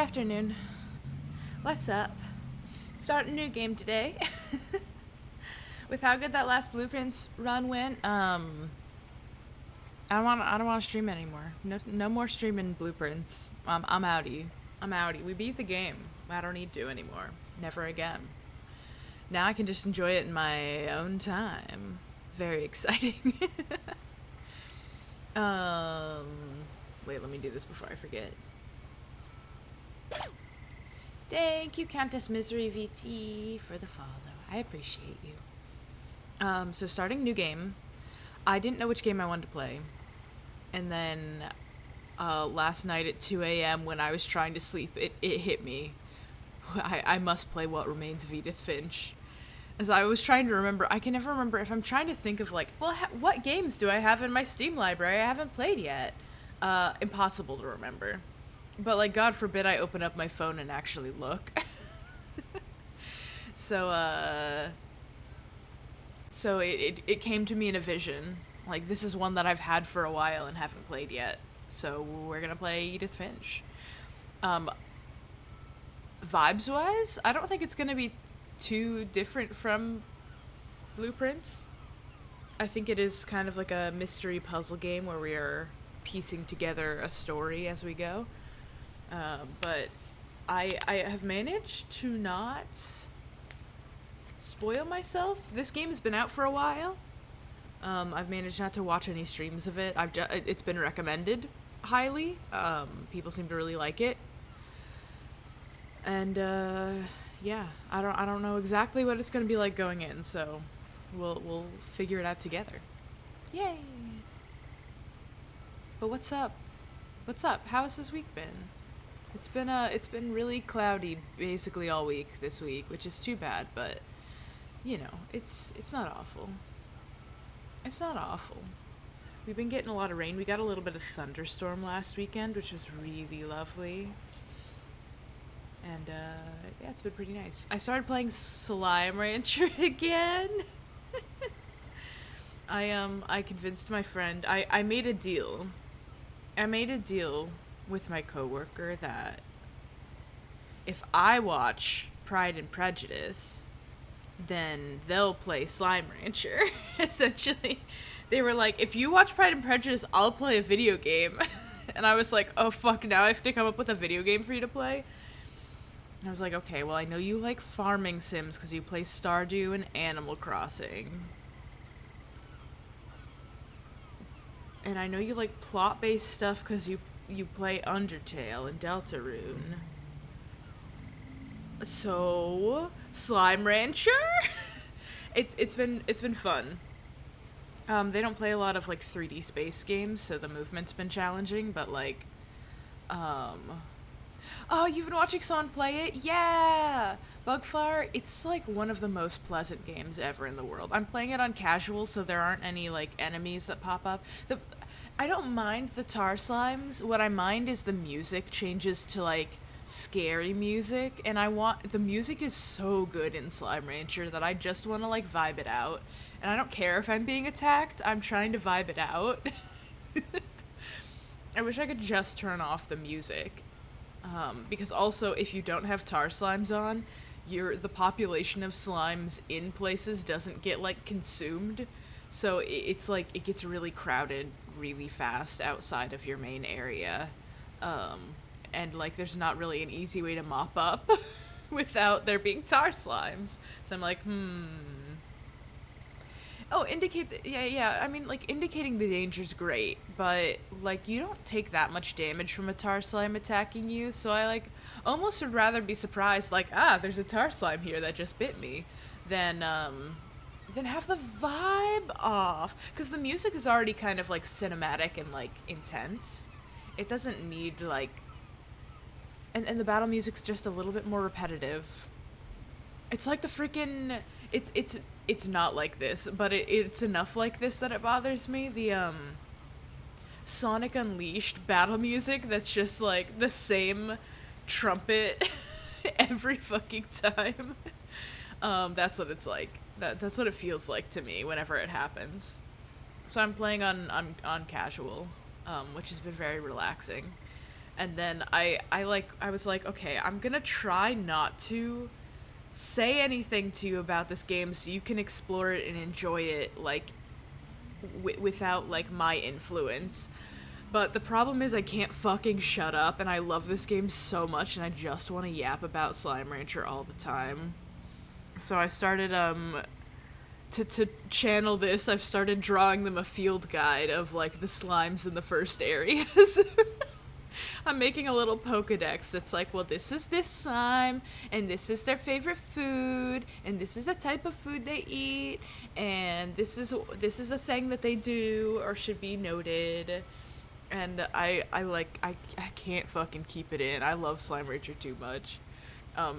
afternoon. What's up? Start a new game today. With how good that last Blueprints run went, I don't want to stream anymore. No more streaming Blueprints. I'm outie. I'm outie. We beat the game. I don't need to anymore. Never again. Now I can just enjoy it in my own time. Very exciting. Wait, let me do this before I forget. Thank you, Countess Misery VT, for the follow. I appreciate you. So starting new game. I didn't know which game I wanted to play. And then last night at 2 a.m. when I was trying to sleep, it hit me. I must play What Remains of Edith Finch. As I was trying to remember, I can never remember if I'm trying to think of, like, well, what games do I have in my Steam library I haven't played yet? Impossible to remember. But, like, God forbid I open up my phone and actually look. So it came to me in a vision. Like, this is one that I've had for a while and haven't played yet. So we're gonna play Edith Finch. Vibes-wise, I don't think it's gonna be too different from Blueprints. I think it is kind of like a mystery puzzle game where we are piecing together a story as we go. But I have managed to not spoil myself. This game has been out for a while. I've managed not to watch any streams of it. It's been recommended highly. People seem to really like it. And yeah, I don't know exactly what it's gonna be like going in, so we'll figure it out together. Yay! But what's up? What's up? How has this week been? It's been really cloudy basically all week this week, which is too bad, but you know, it's not awful. It's not awful. We've been getting a lot of rain. We got a little bit of thunderstorm last weekend, which was really lovely. And yeah, it's been pretty nice. I started playing Slime Rancher again. I convinced my friend. I made a deal. I made a deal with my coworker that if I watch Pride and Prejudice, then they'll play Slime Rancher. Essentially, they were like, if you watch Pride and Prejudice, I'll play a video game. And I was like, oh fuck, now I have to come up with a video game for you to play. And I was like, okay, well, I know you like farming sims because you play Stardew and Animal Crossing. And I know you like plot-based stuff because you play Undertale and Deltarune. So, Slime Rancher? It's been fun. They don't play a lot of like 3D space games, so the movement's been challenging, but like oh, you've been watching someone play it? Yeah! Bugflower, it's like one of the most pleasant games ever in the world. I'm playing it on casual, so there aren't any like enemies that pop up. I don't mind the tar slimes. What I mind is the music changes to like scary music, and the music is so good in Slime Rancher that I just want to like vibe it out. And I don't care if I'm being attacked, I'm trying to vibe it out. I wish I could just turn off the music. Because also, if you don't have tar slimes on, the population of slimes in places doesn't get, like, consumed. So it's, like, it gets really crowded really fast outside of your main area. And, like, there's not really an easy way to mop up without there being tar slimes. So I'm like, Oh, yeah, I mean, like, indicating the danger's great, but, like, you don't take that much damage from a tar slime attacking you, so I, like, almost would rather be surprised, like, there's a tar slime here that just bit me, than have the vibe off, because the music is already kind of, like, cinematic and, like, intense. It doesn't need, like, and the battle music's just a little bit more repetitive. It's like the freaking... It's not like this, but it's enough like this that it bothers me. The, Sonic Unleashed battle music that's just, like, the same trumpet every fucking time. That's what it's like. That's what it feels like to me whenever it happens. So I'm playing on casual, which has been very relaxing. And then I was like, okay, I'm gonna try not to say anything to you about this game so you can explore it and enjoy it, like, without, like, my influence. But the problem is I can't fucking shut up, and I love this game so much, and I just want to yap about Slime Rancher all the time. So I started, to channel this, I've started drawing them a field guide of, like, the slimes in the first areas. I'm making a little Pokedex that's like, well, this is this slime, and this is their favorite food, and this is the type of food they eat, and this is a thing that they do or should be noted. And I can't fucking keep it in. I love Slime Rancher too much.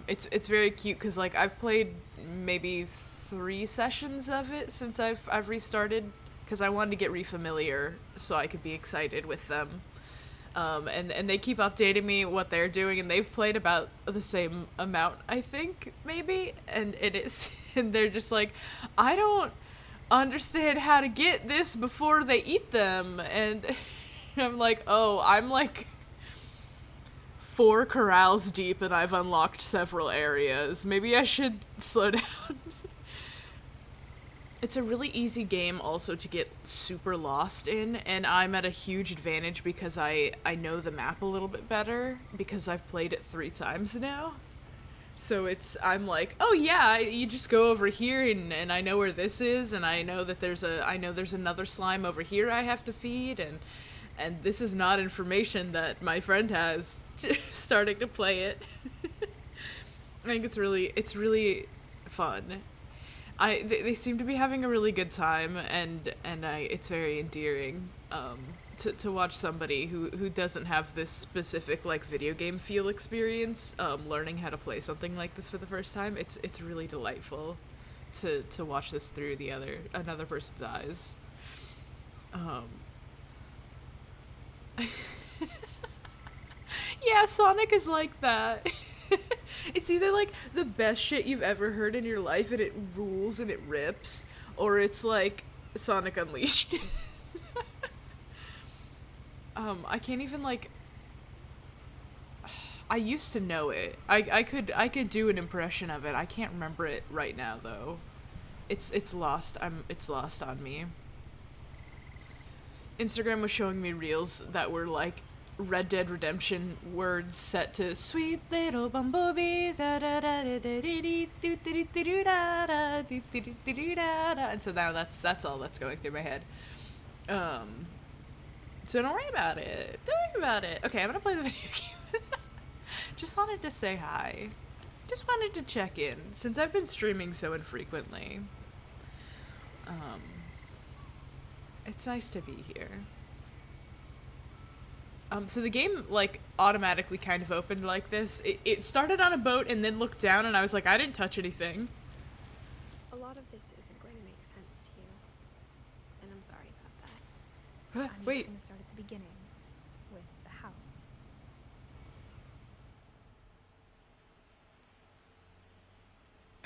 It's very cute because, like, I've played maybe 3 sessions of it since I've restarted because I wanted to get refamiliar so I could be excited with them. And they keep updating me what they're doing, and they've played about the same amount, I think, maybe, and it is, and they're just like, I don't understand how to get this before they eat them, and I'm like, oh, I'm like 4 corrals deep, and I've unlocked several areas. Maybe I should slow down. It's a really easy game also to get super lost in, and I'm at a huge advantage because I know the map a little bit better because I've played it 3 times now. So I'm like, oh yeah, you just go over here and I know where this is, and I know that there's another slime over here I have to feed, and this is not information that my friend has starting to play it. I think it's really fun. They seem to be having a really good time, and it's very endearing to watch somebody who doesn't have this specific, like, video game feel experience learning how to play something like this for the first time. It's really delightful to watch this through another person's eyes. Yeah, Sonic is like that. It's either like the best shit you've ever heard in your life and it rules and it rips, or it's like Sonic Unleashed. I can't even, like, I used to know it. I could do an impression of it. I can't remember it right now though. It's lost. It's lost on me. Instagram was showing me reels that were like Red Dead Redemption words set to "Sweet Little Bumblebee," and so now that's all that's going through my head. So don't worry about it. Don't worry about it. Okay, I'm gonna play the video game. Just wanted to say hi. Just wanted to check in since I've been streaming so infrequently. It's nice to be here. So the game, like, automatically kind of opened like this. It started on a boat and then looked down, and I was like, I didn't touch anything. A lot of this isn't going to make sense to you, and I'm sorry about that. I'm Wait. just going to start at the beginning, with the house.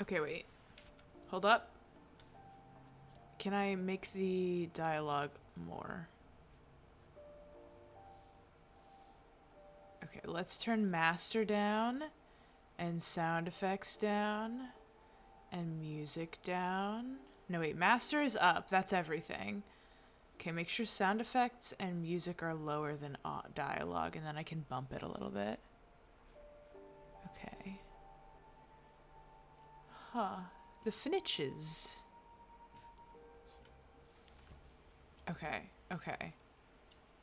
Okay, wait. Hold up. Can I make the dialogue more? Okay, let's turn master down, and sound effects down, and music down. No, wait, master is up. That's everything. Okay, make sure sound effects and music are lower than dialogue, and then I can bump it a little bit. Okay. Huh. The Finches. Okay.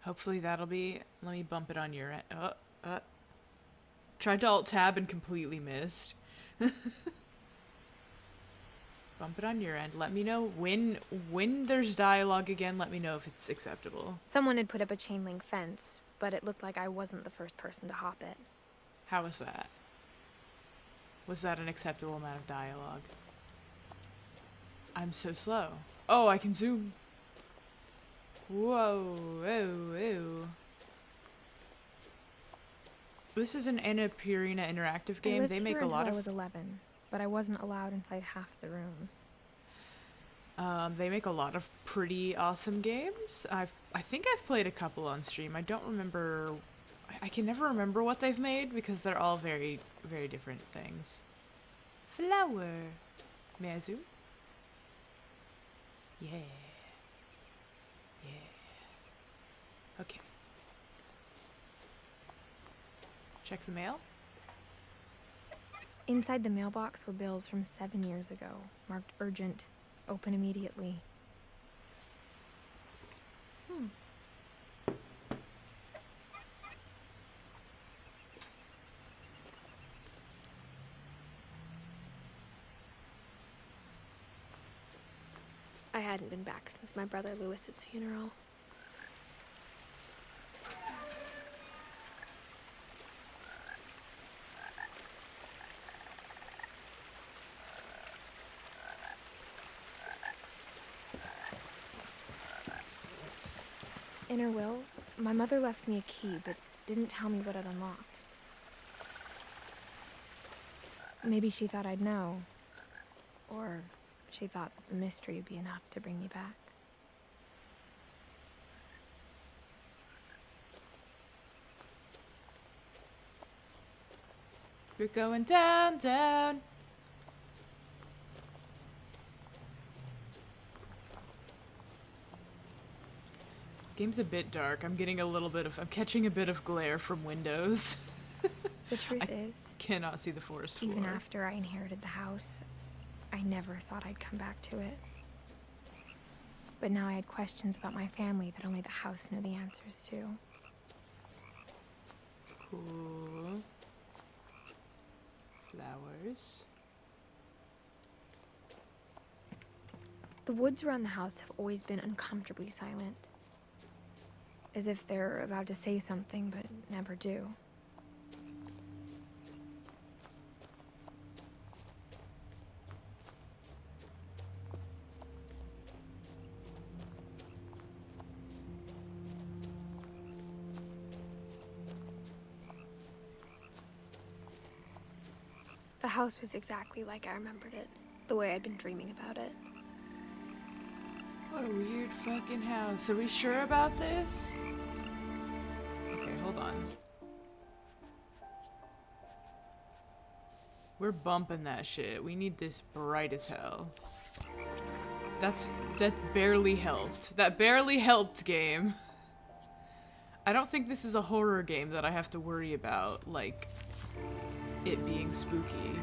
Hopefully that'll be... Let me bump it on your end. Tried to alt-tab and completely missed. Bump it on your end. Let me know when there's dialogue again. Let me know if it's acceptable. Someone had put up a chain link fence, but it looked like I wasn't the first person to hop it. How was that? Was that an acceptable amount of dialogue? I'm so slow. Oh, I can zoom. Whoa, whoa. This is an Annapurna interactive game. They make a lot of... I was 11, but I wasn't allowed inside half the rooms. They make a lot of pretty awesome games. I think I've played a couple on stream. I don't remember... I I can never remember what they've made because they're all very, very different things. Flower. May I zoom? Yeah. Yeah. Okay. Check the mail. Inside the mailbox were bills from 7 years ago, marked urgent, open immediately. I hadn't been back since my brother Lewis's funeral. In her will, my mother left me a key, but didn't tell me what it unlocked. Maybe she thought I'd know. Or she thought that the mystery would be enough to bring me back. We're going down, down. This game's a bit dark. I'm catching a bit of glare from windows. The truth is, Cannot see the forest floor. even after I inherited the house, I never thought I'd come back to it. But now I had questions about my family that only the house knew the answers to. Cool. Flowers. The woods around the house have always been uncomfortably silent. As if they're about to say something, but never do. The house was exactly like I remembered it, the way I'd been dreaming about it. What a weird fucking house. Are we sure about this? Okay, hold on. We're bumping that shit. We need this bright as hell. That barely helped. That barely helped, game. I don't think this is a horror game that I have to worry about, like, it being spooky.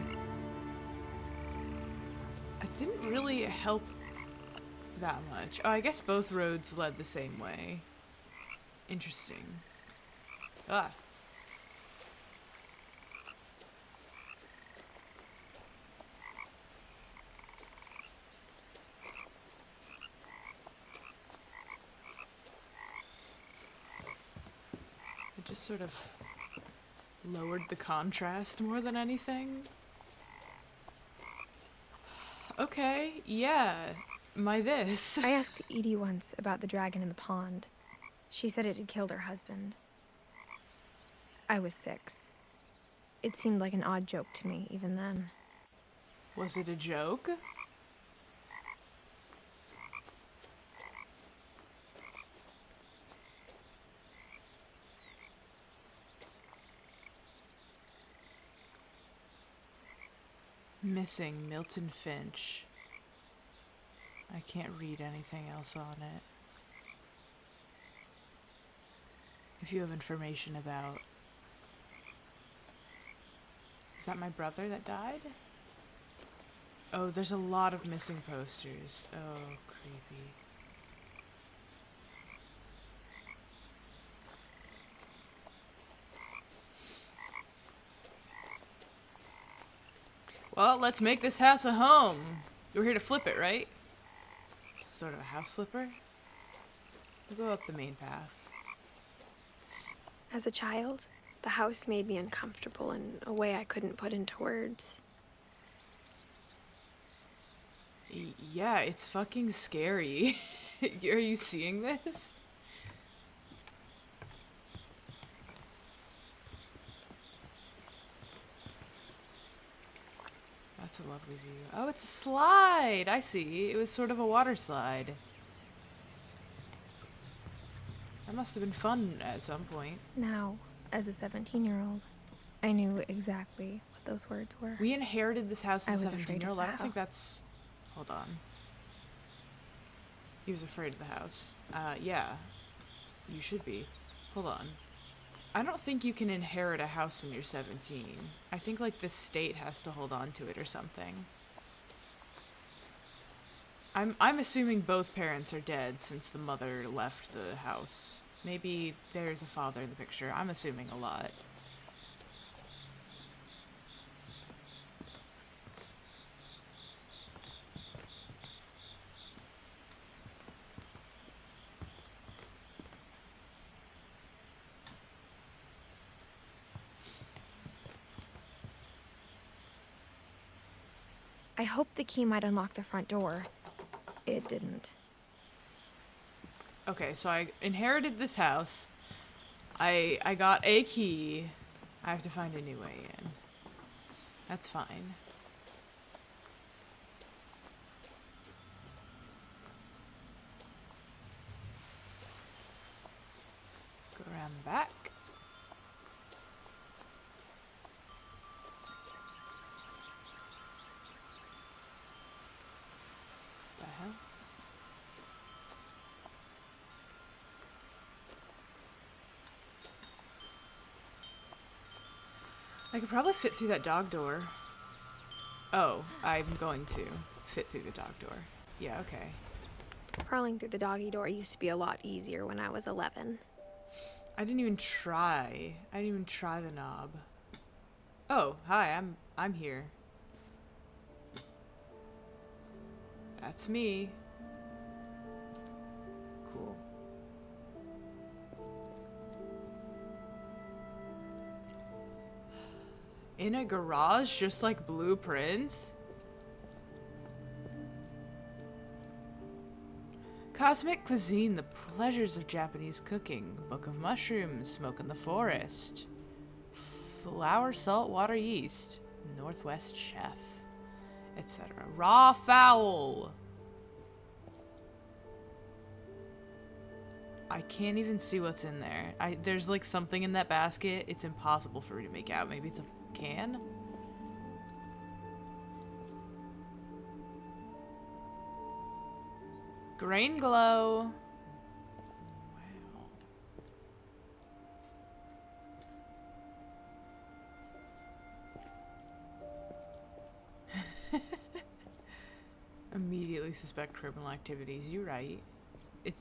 It didn't really help that much. Oh, I guess both roads led the same way. Interesting. Ah. It just sort of lowered the contrast more than anything. Okay, yeah. My this. I asked Edie once about the dragon in the pond. She said it had killed her husband. I was 6. It seemed like an odd joke to me, even then. Was it a joke? Missing Milton Finch. I can't read anything else on it. If you have information about... Is that my brother that died? Oh, there's a lot of missing posters. Oh, creepy. Well, let's make this house a home. We're here to flip it, right? It's sort of a house flipper. We'll go up the main path. As a child, the house made me uncomfortable in a way I couldn't put into words. Yeah, it's fucking scary. Are you seeing this? That's a lovely view. Oh, it's a slide! I see. It was sort of a water slide. That must have been fun at some point. Now, As a 17-year-old, I knew exactly what those words were. We inherited this house I as a was afraid of 17-year-old. the I don't think house. that's... Hold on. He was afraid of the house. Yeah. You should be. Hold on. I don't think you can inherit a house when you're 17. I think, like, the state has to hold on to it or something. I'm assuming both parents are dead since the mother left the house. Maybe there's a father in the picture. I'm assuming a lot. I hoped the key might unlock the front door. It didn't. Okay, so I inherited this house. I got a key. I have to find a new way in. That's fine. Go around the back. The hell? I could probably fit through that dog door. Oh, I'm going to fit through the dog door. Yeah, okay. Crawling through the doggy door used to be a lot easier when I was 11. I didn't even try. I didn't even try the knob. Oh, hi, I'm here. That's me. Cool. In a garage, just like blueprints? Cosmic cuisine, the pleasures of Japanese cooking. Book of mushrooms, smoke in the forest. Flour, salt, water, yeast. Northwest chef. Etc. Raw fowl. I can't even see what's in there. There's like something in that basket. It's impossible for me to make out. Maybe it's a can? Grain glow. Wow. Immediately suspect criminal activities. You're right.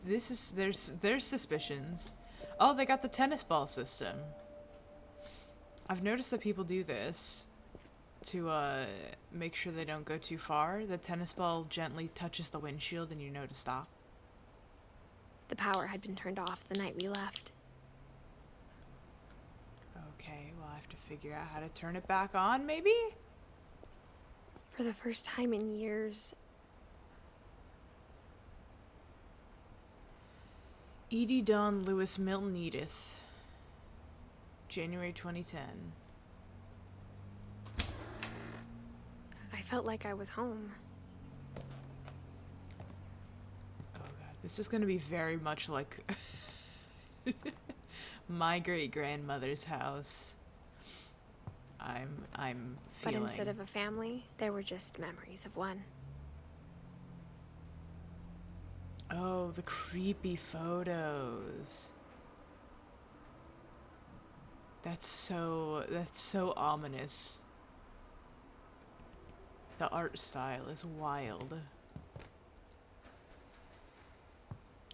There's suspicions. Oh, they got the tennis ball system. I've noticed that people do this to make sure they don't go too far. The tennis ball gently touches the windshield and you know to stop. The power had been turned off the night we left. Okay, well I have to figure out how to turn it back on, maybe? For the first time in years, Edie Dawn Lewis Milton Edith. January 2010. I felt like I was home. Oh god, this is gonna be very much like my great-grandmother's house. I'm feeling. But instead of a family, there were just memories of one. Oh, the creepy photos. That's so ominous. The art style is wild.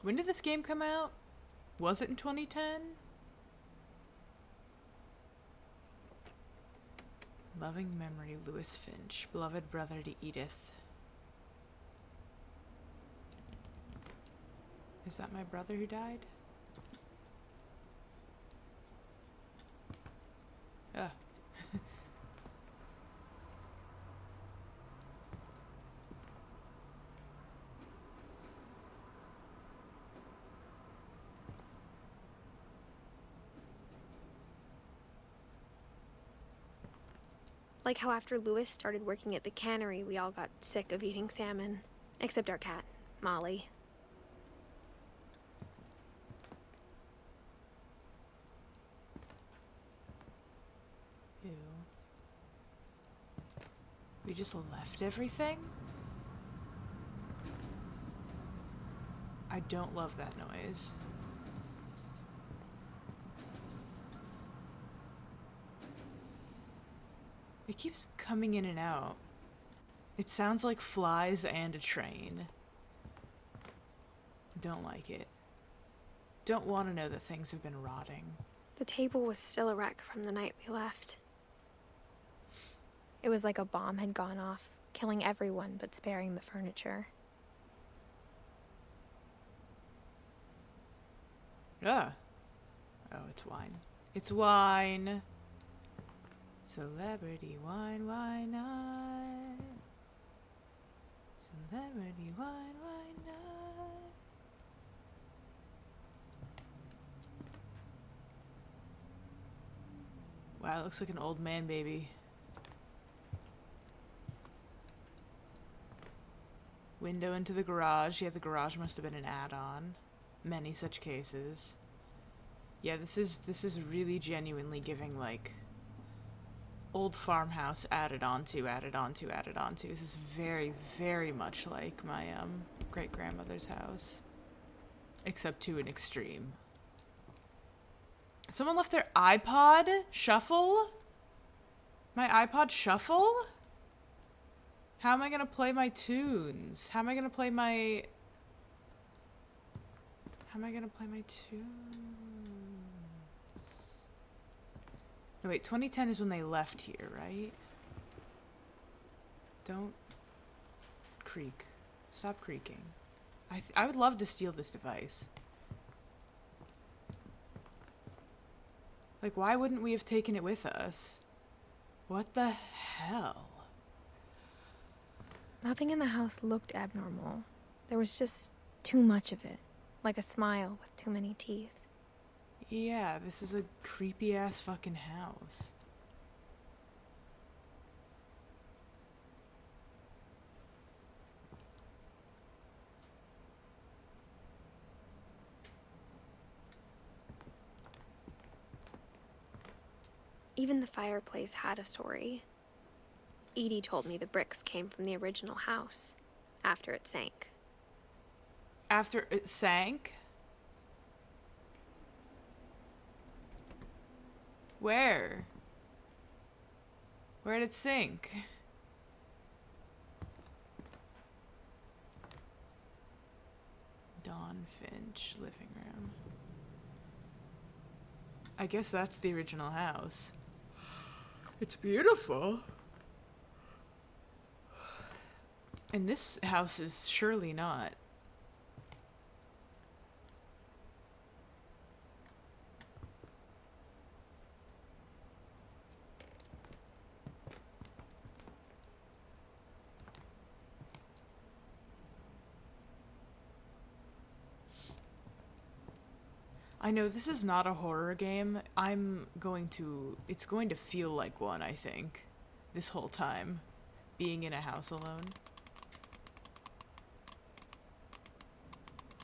When did this game come out? Was it in 2010? Loving memory, Lewis Finch. Beloved brother to Edith. Is that my brother who died? Ugh. Like how after Lewis started working at the cannery, we all got sick of eating salmon. Except our cat, Molly. We just left everything? I don't love that noise. It keeps coming in and out. It sounds like flies and a train. Don't like it. Don't want to know that things have been rotting. The table was still a wreck from the night we left. It was like a bomb had gone off, killing everyone but sparing the furniture. Ah. Oh, it's wine. It's wine. Celebrity wine, why not? Celebrity wine, why not? Wow, it looks like an old man baby. Window into the garage. Yeah, the garage must have been an add-on. Many such cases. Yeah, this is really genuinely giving, like, old farmhouse added onto, added onto, added onto. This is very, very much like my great-grandmother's house. Except to an extreme. Someone left their iPod shuffle? My iPod shuffle? How am I gonna play my tunes? How am I gonna play my tunes? No, wait, 2010 is when they left here, right? Don't creak. Stop creaking. I would love to steal this device. Like, why wouldn't we have taken it with us? What the hell? Nothing in the house looked abnormal. There was just too much of it, like a smile with too many teeth. Yeah, this is a creepy-ass fucking house. Even the fireplace had a story. Edie told me the bricks came from the original house, after it sank. After it sank? Where? Where did it sink? Dawn Finch living room. I guess that's the original house. It's beautiful. And this house is surely not. I know this is not a horror game. It's going to feel like one, I think, this whole time, being in a house alone.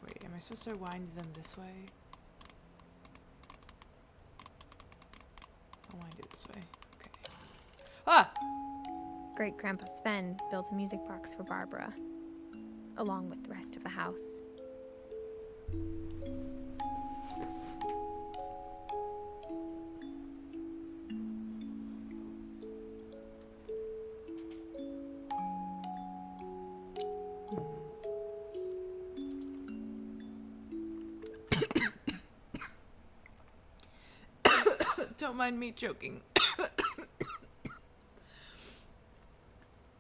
Wait, am I supposed to wind them this way? I'll wind it this way. Okay. Ah! Great-Grandpa Sven built a music box for Barbara, along with the rest of the house. Don't mind me joking.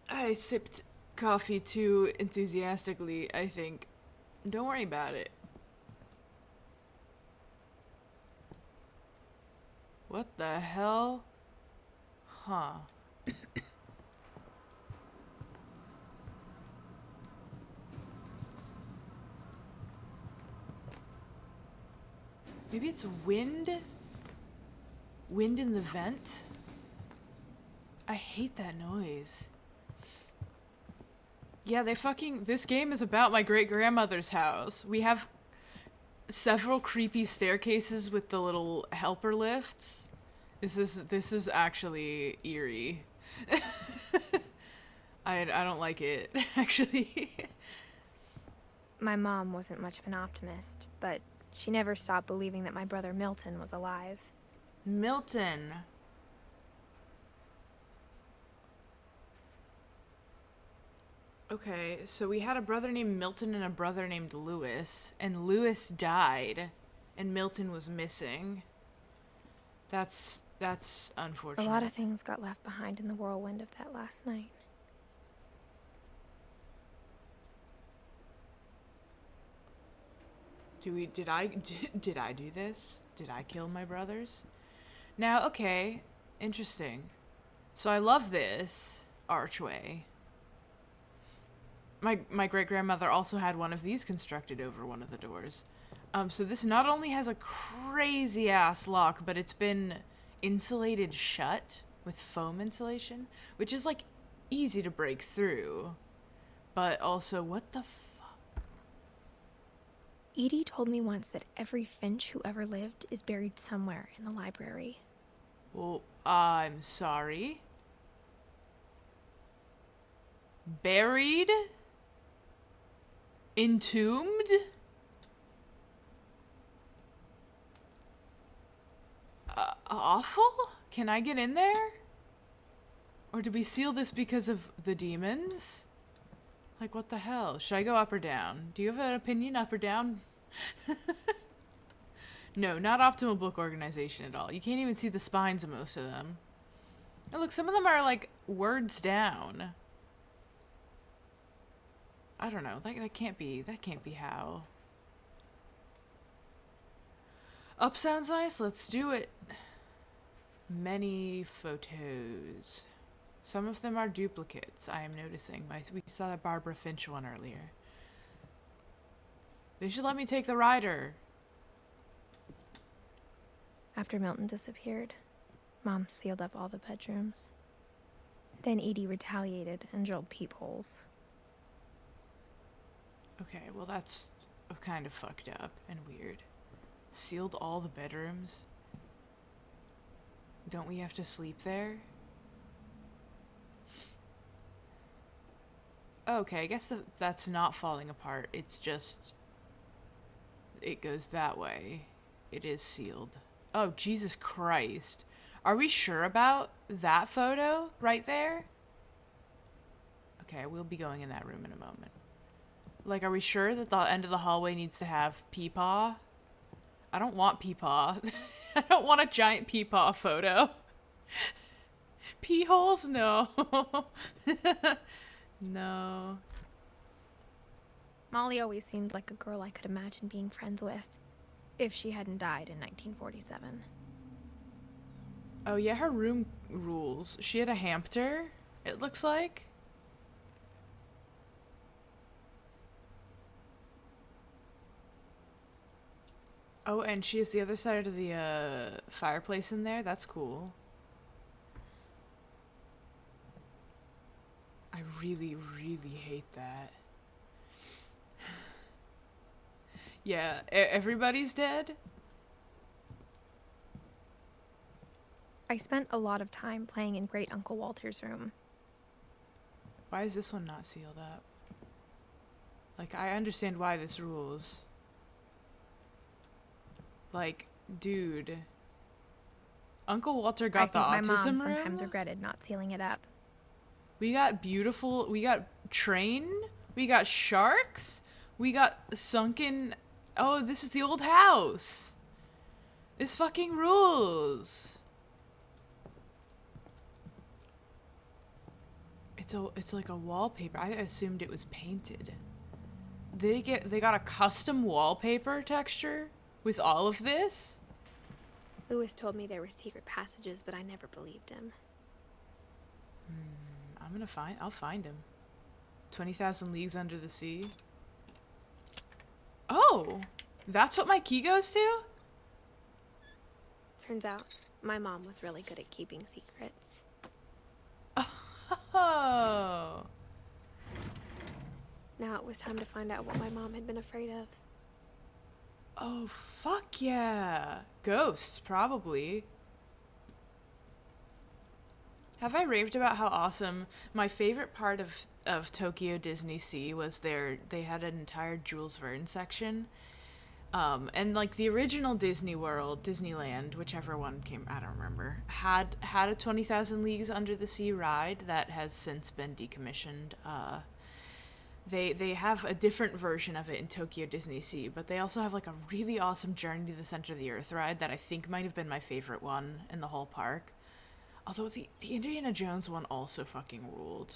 I sipped coffee too enthusiastically, I think. Don't worry about it. What the hell? Huh. Maybe it's wind? Wind in the vent? I hate that noise. Yeah, this game is about my great-grandmother's house. We have several creepy staircases with the little helper lifts. This is actually eerie. I don't like it, actually. My mom wasn't much of an optimist, but she never stopped believing that my brother Milton was alive. Milton. Okay, so we had a brother named Milton and a brother named Lewis, and Lewis died, and Milton was missing. That's unfortunate. A lot of things got left behind in the whirlwind of that last night. Did I do this? Did I kill my brothers? Now, okay, interesting. So I love this archway. My great-grandmother also had one of these constructed over one of the doors. So this not only has a crazy ass lock, but it's been insulated shut with foam insulation, which is like easy to break through. But also, what the fuck? Edie told me once that every Finch who ever lived is buried somewhere in the library. Well, I'm sorry. Buried? Entombed? Awful? Can I get in there? Or did we seal this because of the demons? Like, what the hell? Should I go up or down? Do you have an opinion, up or down? No, not optimal book organization at all. You can't even see the spines of most of them. Oh, look, some of them are, like, words down. I don't know. That can't be how. Up sounds nice. Let's do it. Many photos. Some of them are duplicates, I am noticing. We saw that Barbara Finch one earlier. They should let me take the rider. After Milton disappeared, Mom sealed up all the bedrooms. Then Edie retaliated and drilled peepholes. Okay, well that's kind of fucked up and weird. Sealed all the bedrooms? Don't we have to sleep there? Okay, I guess that's not falling apart. It's just... it goes that way. It is sealed. Oh, Jesus Christ. Are we sure about that photo right there? Okay, we'll be going in that room in a moment. Like, are we sure that the end of the hallway needs to have Peepaw? I don't want Peepaw. I don't want a giant Peepaw photo. Pee holes? No. No. Molly always seemed like a girl I could imagine being friends with, if she hadn't died in 1947. Oh yeah, her room rules. She had a hamster, it looks like. Oh, and she has the other side of the fireplace in there. That's cool. I really, really hate that. Yeah, everybody's dead? I spent a lot of time playing in Great Uncle Walter's room. Why is this one not sealed up? Like, I understand why this rules. Like, dude. Uncle Walter got the autism room? I think my mom sometimes regretted not sealing it up. We got train, we got sharks, we got sunken... Oh, this is the old house. This fucking rules. It's like a wallpaper. I assumed it was painted. They got a custom wallpaper texture with all of this? Lewis told me there were secret passages, but I never believed him. I'll find him. 20,000 Leagues Under the Sea. Oh! That's what my key goes to? Turns out, my mom was really good at keeping secrets. Oh! Now it was time to find out what my mom had been afraid of. Oh, fuck yeah! Ghosts, probably. Have I raved about how awesome my favorite part of Tokyo Disney Sea was they had an entire Jules Verne section. And like the original Disney World, Disneyland, whichever one came, I don't remember, had a 20,000 Leagues Under the Sea ride that has since been decommissioned. They have a different version of it in Tokyo Disney Sea, but they also have like a really awesome Journey to the Center of the Earth ride that I think might have been my favorite one in the whole park. Although the Indiana Jones one also fucking ruled.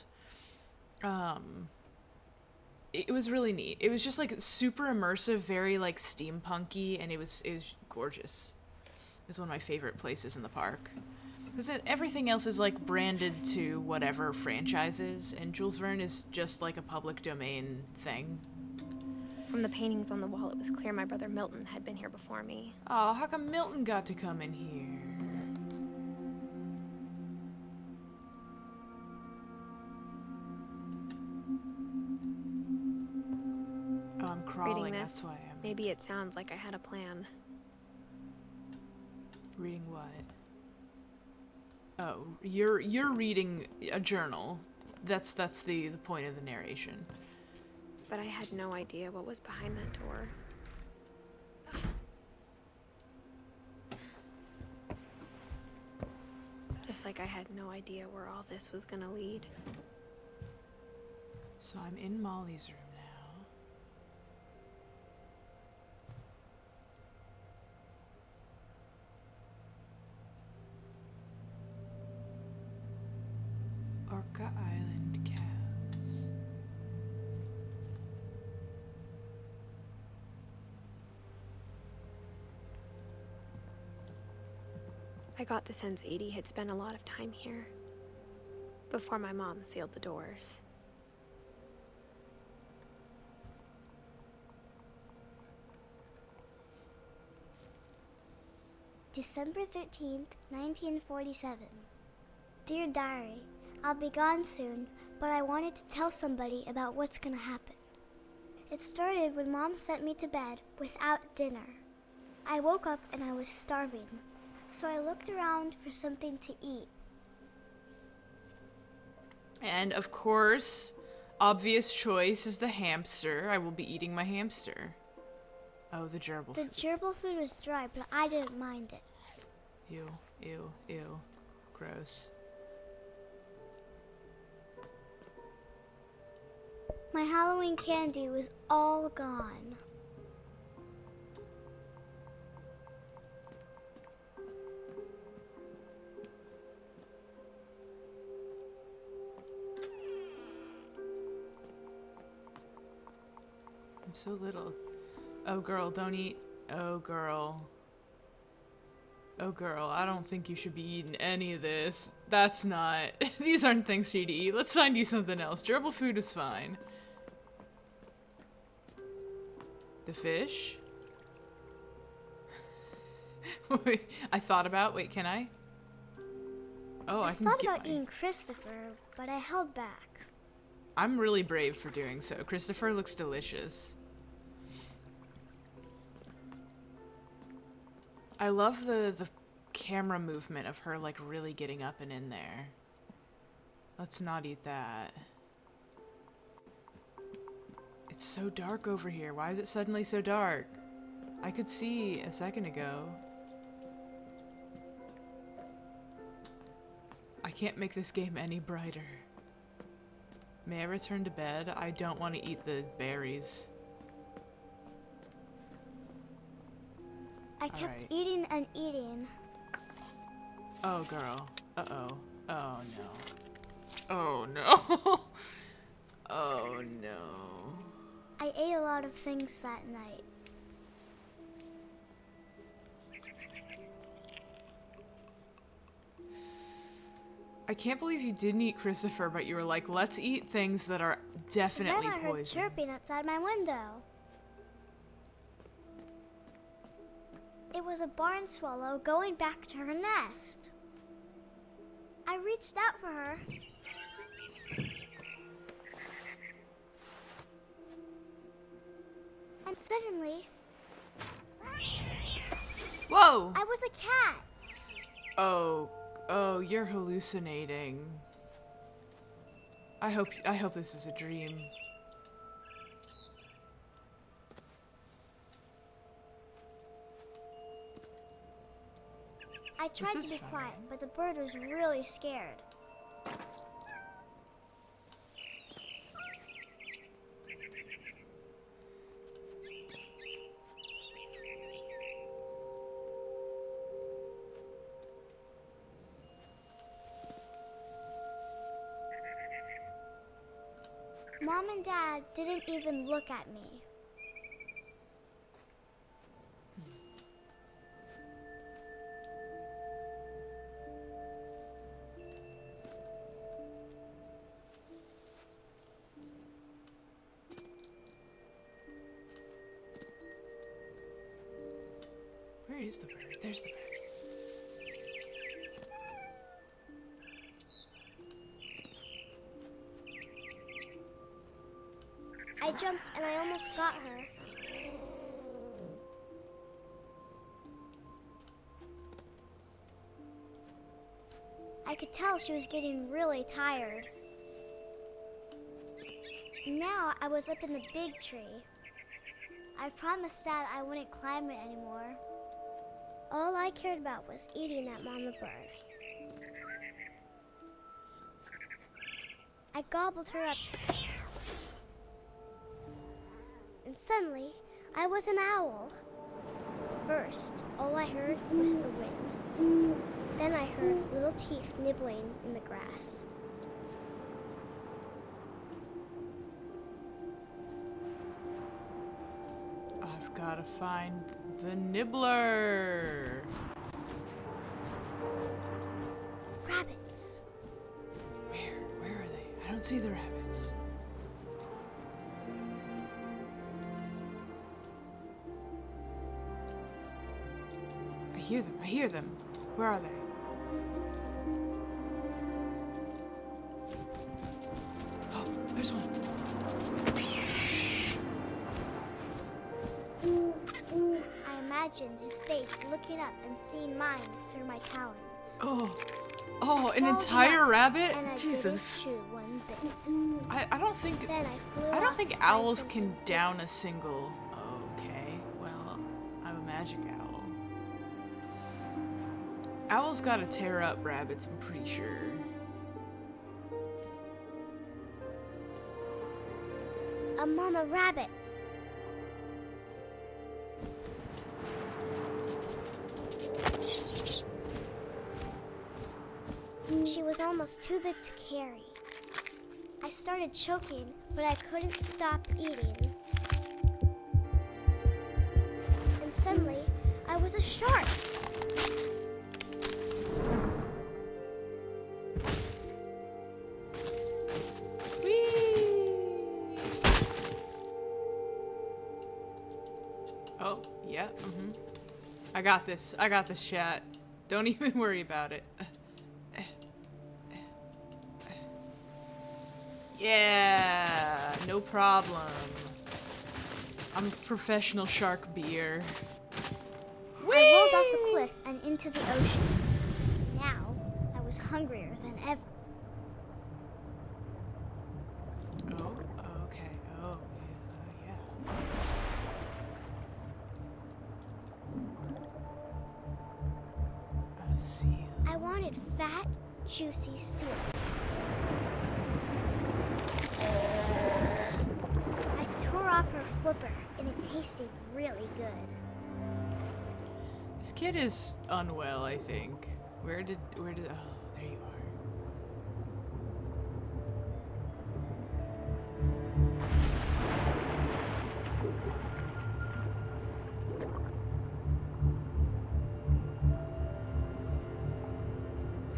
It was really neat. It was just like super immersive, very like steampunky, and it was gorgeous. It was one of my favorite places in the park. Because everything else is like branded to whatever franchises, and Jules Verne is just like a public domain thing. From the paintings on the wall, it was clear my brother Milton had been here before me. Oh, how come Milton got to come in here? Oh, I'm crawling, Reading that's this, why I'm... maybe it sounds like I had a plan. Reading what? Oh, you're reading a journal. That's the point of the narration. But I had no idea what was behind that door. Just like I had no idea where all this was gonna lead. So I'm in Molly's room now. Orca Island Cabs. I got the sense Edie had spent a lot of time here. Before my mom sealed the doors. December 13th, 1947. Dear Diary, I'll be gone soon, but I wanted to tell somebody about what's gonna happen. It started when Mom sent me to bed without dinner. I woke up and I was starving, so I looked around for something to eat. And of course, obvious choice is the hamster. I will be eating my hamster. Oh, the gerbil The food. gerbil food was dry, but I didn't mind it. Ew, ew, ew. Gross. My Halloween candy was all gone. I'm so little. Oh, girl, don't eat. Oh, girl. Oh, girl, I don't think you should be eating any of this. That's not... These aren't things for you to eat. Let's find you something else. Gerbil food is fine. The fish? Wait, I thought about... Wait, can I? Oh, I can thought get about my... eating Christopher, but I held back. I'm really brave for doing so. Christopher looks delicious. I love the camera movement of her, like, really getting up and in there. Let's not eat that. It's so dark over here. Why is it suddenly so dark? I could see a second ago. I can't make this game any brighter. May I return to bed? I don't want to eat the berries. I kept Alright. eating and eating. Oh, girl. Uh-oh. Oh, no. Oh, no. Oh, no. I ate a lot of things that night. I can't believe you didn't eat Christopher, but you were like, let's eat things that are definitely Then I heard poison. chirping outside my window. It was a barn swallow going back to her nest. I reached out for her. And suddenly, Whoa! I was a cat. Oh, Oh, you're hallucinating. I hope this is a dream. I tried to be quiet, but the bird was really scared. Mom and Dad didn't even look at me. Where is the bird? There's the bird. I jumped and I almost got her. I could tell she was getting really tired. Now I was up in the big tree. I promised Dad I wouldn't climb it anymore. All I cared about was eating that mama bird. I gobbled her up. And suddenly, I was an owl. First, all I heard was the wind. Then I heard little teeth nibbling in the grass. I've gotta find the nibbler. Rabbits. Where are they? I don't see the rabbits. I hear them. Where are they? Oh, there's one. I imagined his face looking up and seeing mine through my talons. Oh, I an swallowed entire him up, rabbit? and I Jesus. didn't chew one bit. I don't think Then I flew I don't off think to find owls something can big. down a single. Okay, well, I'm a magic owl. Owls gotta tear up rabbits, I'm pretty sure. A mama rabbit. She was almost too big to carry. I started choking, but I couldn't stop eating. And suddenly, I was a shark. Whee! Oh, yeah, I got this, chat. Don't even worry about it. Yeah, no problem. I'm a professional shark beer. I rolled off the cliff and into the ocean. Now, I was hungrier than ever. Oh, okay. Oh, yeah. A seal. I wanted fat, juicy seals. I tore off her flipper, and it tasted really good. This kid is unwell, I think. Where did, oh, there you are.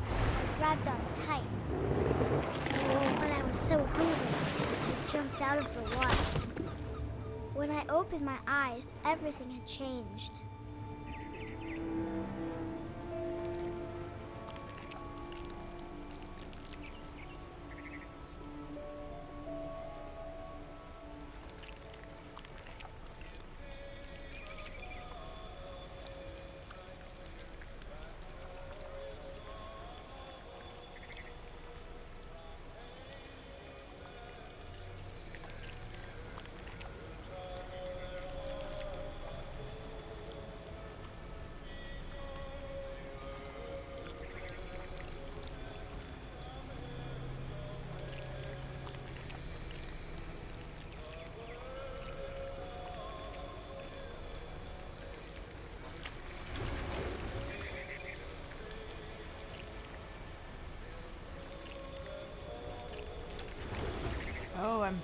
I grabbed on tight. But I was so hungry, I jumped out of the water. When I opened my eyes, everything had changed.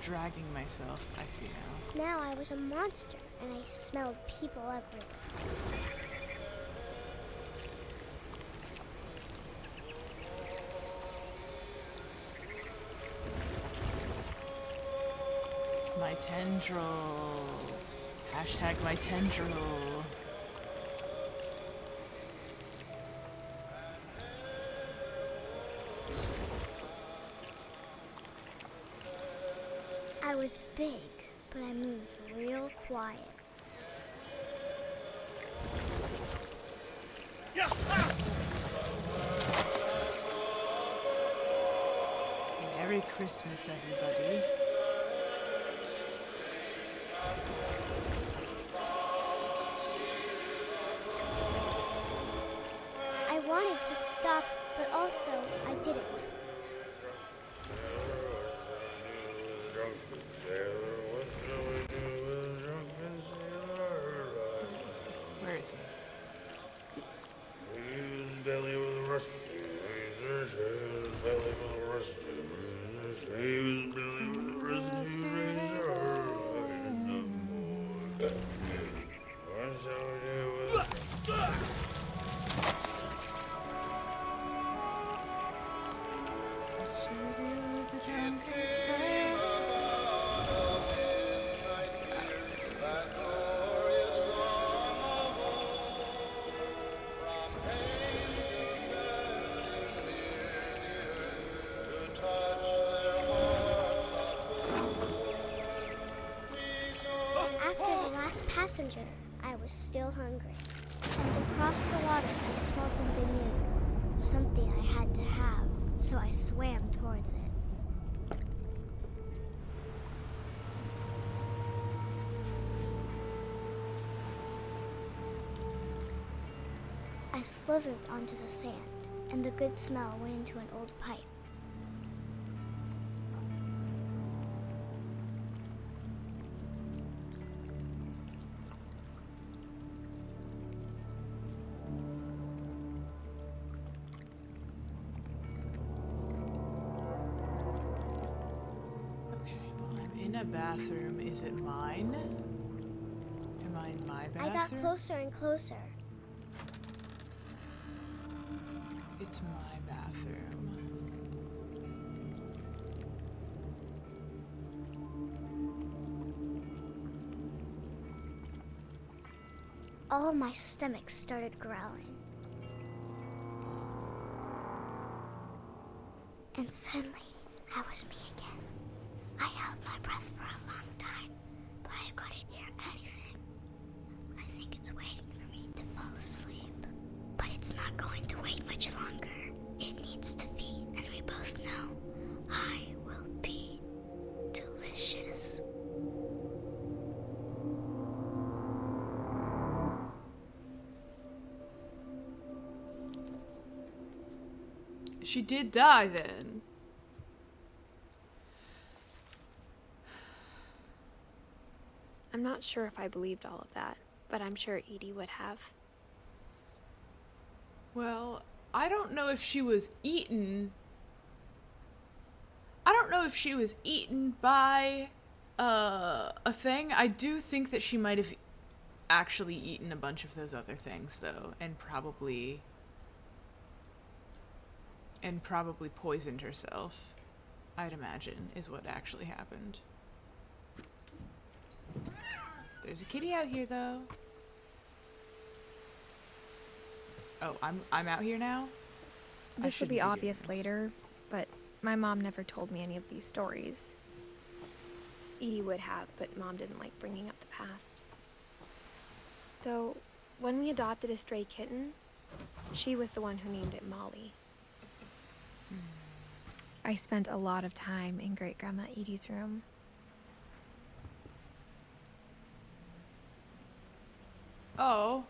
dragging myself. I see now. Now I was a monster, and I smelled people everywhere. My tendril. Hashtag my tendril. I was big, but I moved real quiet. Merry Christmas, everybody. I wanted to stop, but also I didn't. Where is he? After the last passenger, I was still hungry. And across the water, I smelled something new. Something I had to have, so I swam towards it. I slithered onto the sand, and the good smell went into an old pipe. Okay, well, I'm in a bathroom. Is it mine? Am I in my bathroom? I got closer and closer. It's my bathroom. All my stomach started growling. And suddenly, I was me again. I held my breath for a long time, but I couldn't hear anything. I think it's waiting for me to fall asleep. But it's not going to wait much longer. It needs to feed, and we both know I will be delicious. She did die then. I'm not sure if I believed all of that, but I'm sure Edie would have. Well, I don't know if she was eaten. I don't know if she was eaten by a thing. I do think that she might have actually eaten a bunch of those other things, though, and probably poisoned herself, I'd imagine, is what actually happened. There's a kitty out here, though. Oh, I'm out here now? This will be obvious later, but my mom never told me any of these stories. Edie would have, but Mom didn't like bringing up the past. Though, when we adopted a stray kitten, she was the one who named it Molly. I spent a lot of time in Great-Grandma Edie's room. Oh.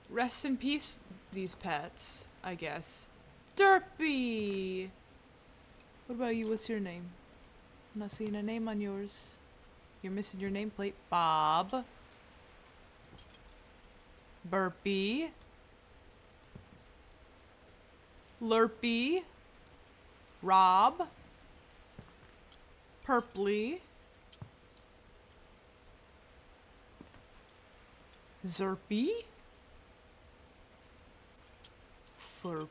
Rest in peace, these pets, I guess. Derpy! What about you? What's your name? I'm not seeing a name on yours. You're missing your nameplate. Bob. Burpee. Lurpy. Rob. Purpley. Zerpy. Furpy.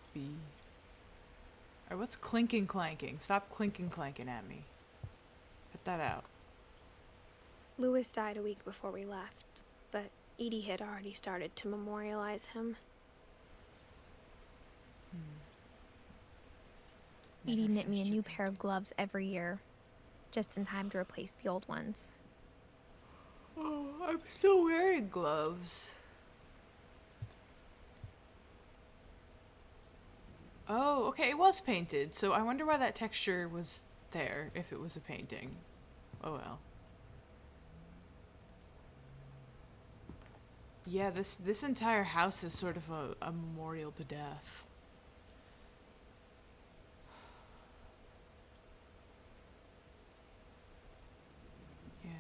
Alright, what's clinking clanking? Stop clinking clanking at me. Cut that out. Lewis died a week before we left, but Edie had already started to memorialize him. Edie knit me a new pair of gloves every year, just in time to replace the old ones. Oh, I'm still wearing gloves. Oh, okay, it was painted, so I wonder why that texture was there, if it was a painting. Oh well. Yeah, this entire house is sort of a memorial to death. Yeah.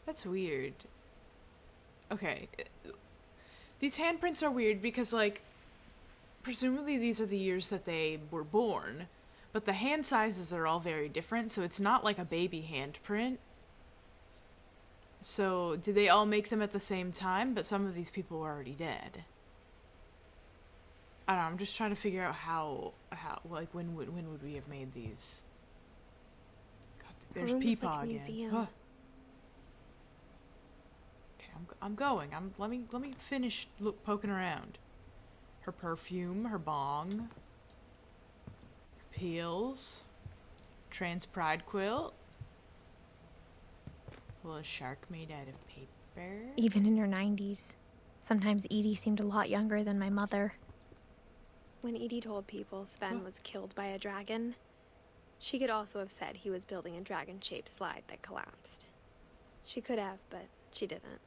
That's weird. Okay. These handprints are weird because, like, presumably these are the years that they were born, but the hand sizes are all very different, so it's not like a baby handprint. So, did they all make them at the same time? But some of these people were already dead. I don't know, I'm just trying to figure out how like, when would we have made these? God, there's Peepaw again. Huh. Okay, I'm going. Let me finish poking around. Her perfume, her bong, her peels, trans pride quilt, a little shark made out of paper. Even in her 90s, sometimes Edie seemed a lot younger than my mother. When Edie told people Sven was killed by a dragon, she could also have said he was building a dragon-shaped slide that collapsed. She could have, but she didn't.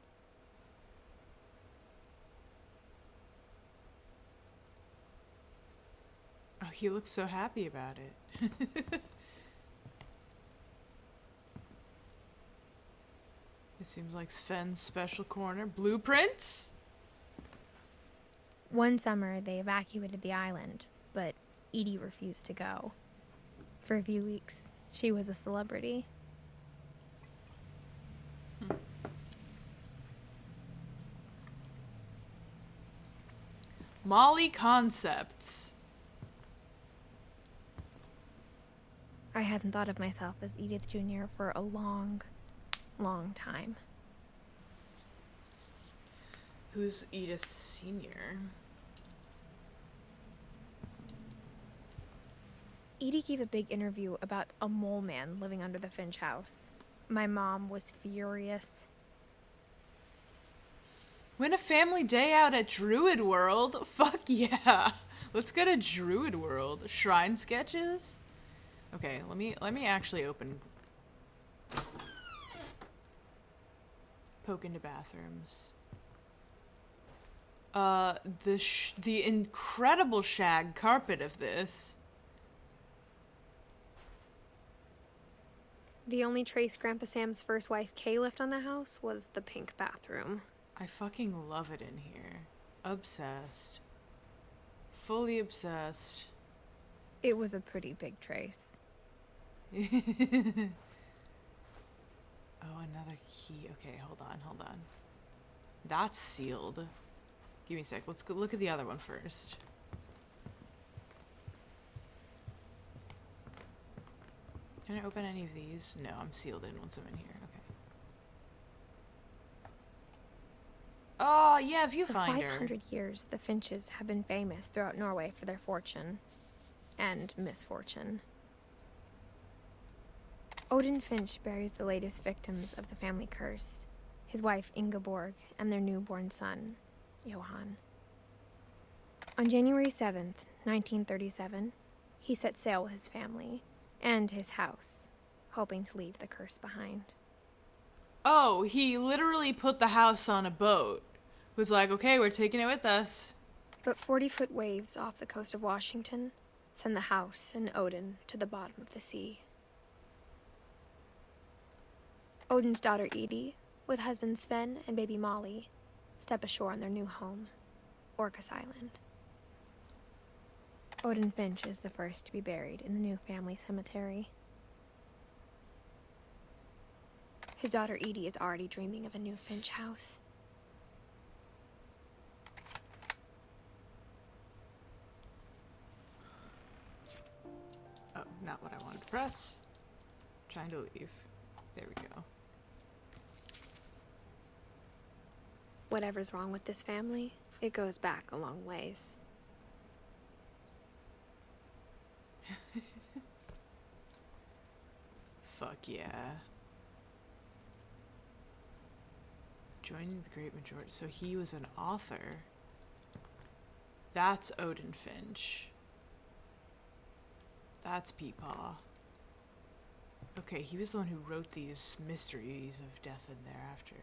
Oh, he looks so happy about it. It seems like Sven's special corner. Blueprints? One summer, they evacuated the island, but Edie refused to go. For a few weeks, she was a celebrity. Molly Concepts. I hadn't thought of myself as Edith Jr. for a long, long time. Who's Edith Sr.? Edie gave a big interview about a mole man living under the Finch house. My mom was furious. Win a family day out at Druid World? Fuck yeah. Let's go to Druid World. Shrine sketches? Okay, let me actually open. Poke into bathrooms. The incredible shag carpet of this. The only trace Grandpa Sam's first wife, Kay, left on the house was the pink bathroom. I fucking love it in here. Obsessed. Fully obsessed. It was a pretty big trace. Oh, another key. Okay, hold on. That's sealed. Give me a sec. Let's go look at the other one first. Can I open any of these? No, I'm sealed in once I'm in here. Okay. Oh, yeah, viewfinder. For 500 years, the Finches have been famous throughout Norway for their fortune. And misfortune. Odin Finch buries the latest victims of the family curse, his wife Ingeborg and their newborn son, Johan. On January 7th, 1937, he set sail with his family and his house, hoping to leave the curse behind. Oh, he literally put the house on a boat. Was like, okay, we're taking it with us. But 40-foot waves off the coast of Washington send the house and Odin to the bottom of the sea. Odin's daughter Edie, with husband Sven and baby Molly, step ashore on their new home, Orcas Island. Odin Finch is the first to be buried in the new family cemetery. His daughter Edie is already dreaming of a new Finch house. Oh, not what I wanted to press. Trying to leave. There we go. Whatever's wrong with this family, it goes back a long ways. Fuck yeah. Joining the great majority. So he was an author. That's Odin Finch. That's Peepaw. Okay, he was the one who wrote these mysteries of death and thereafter.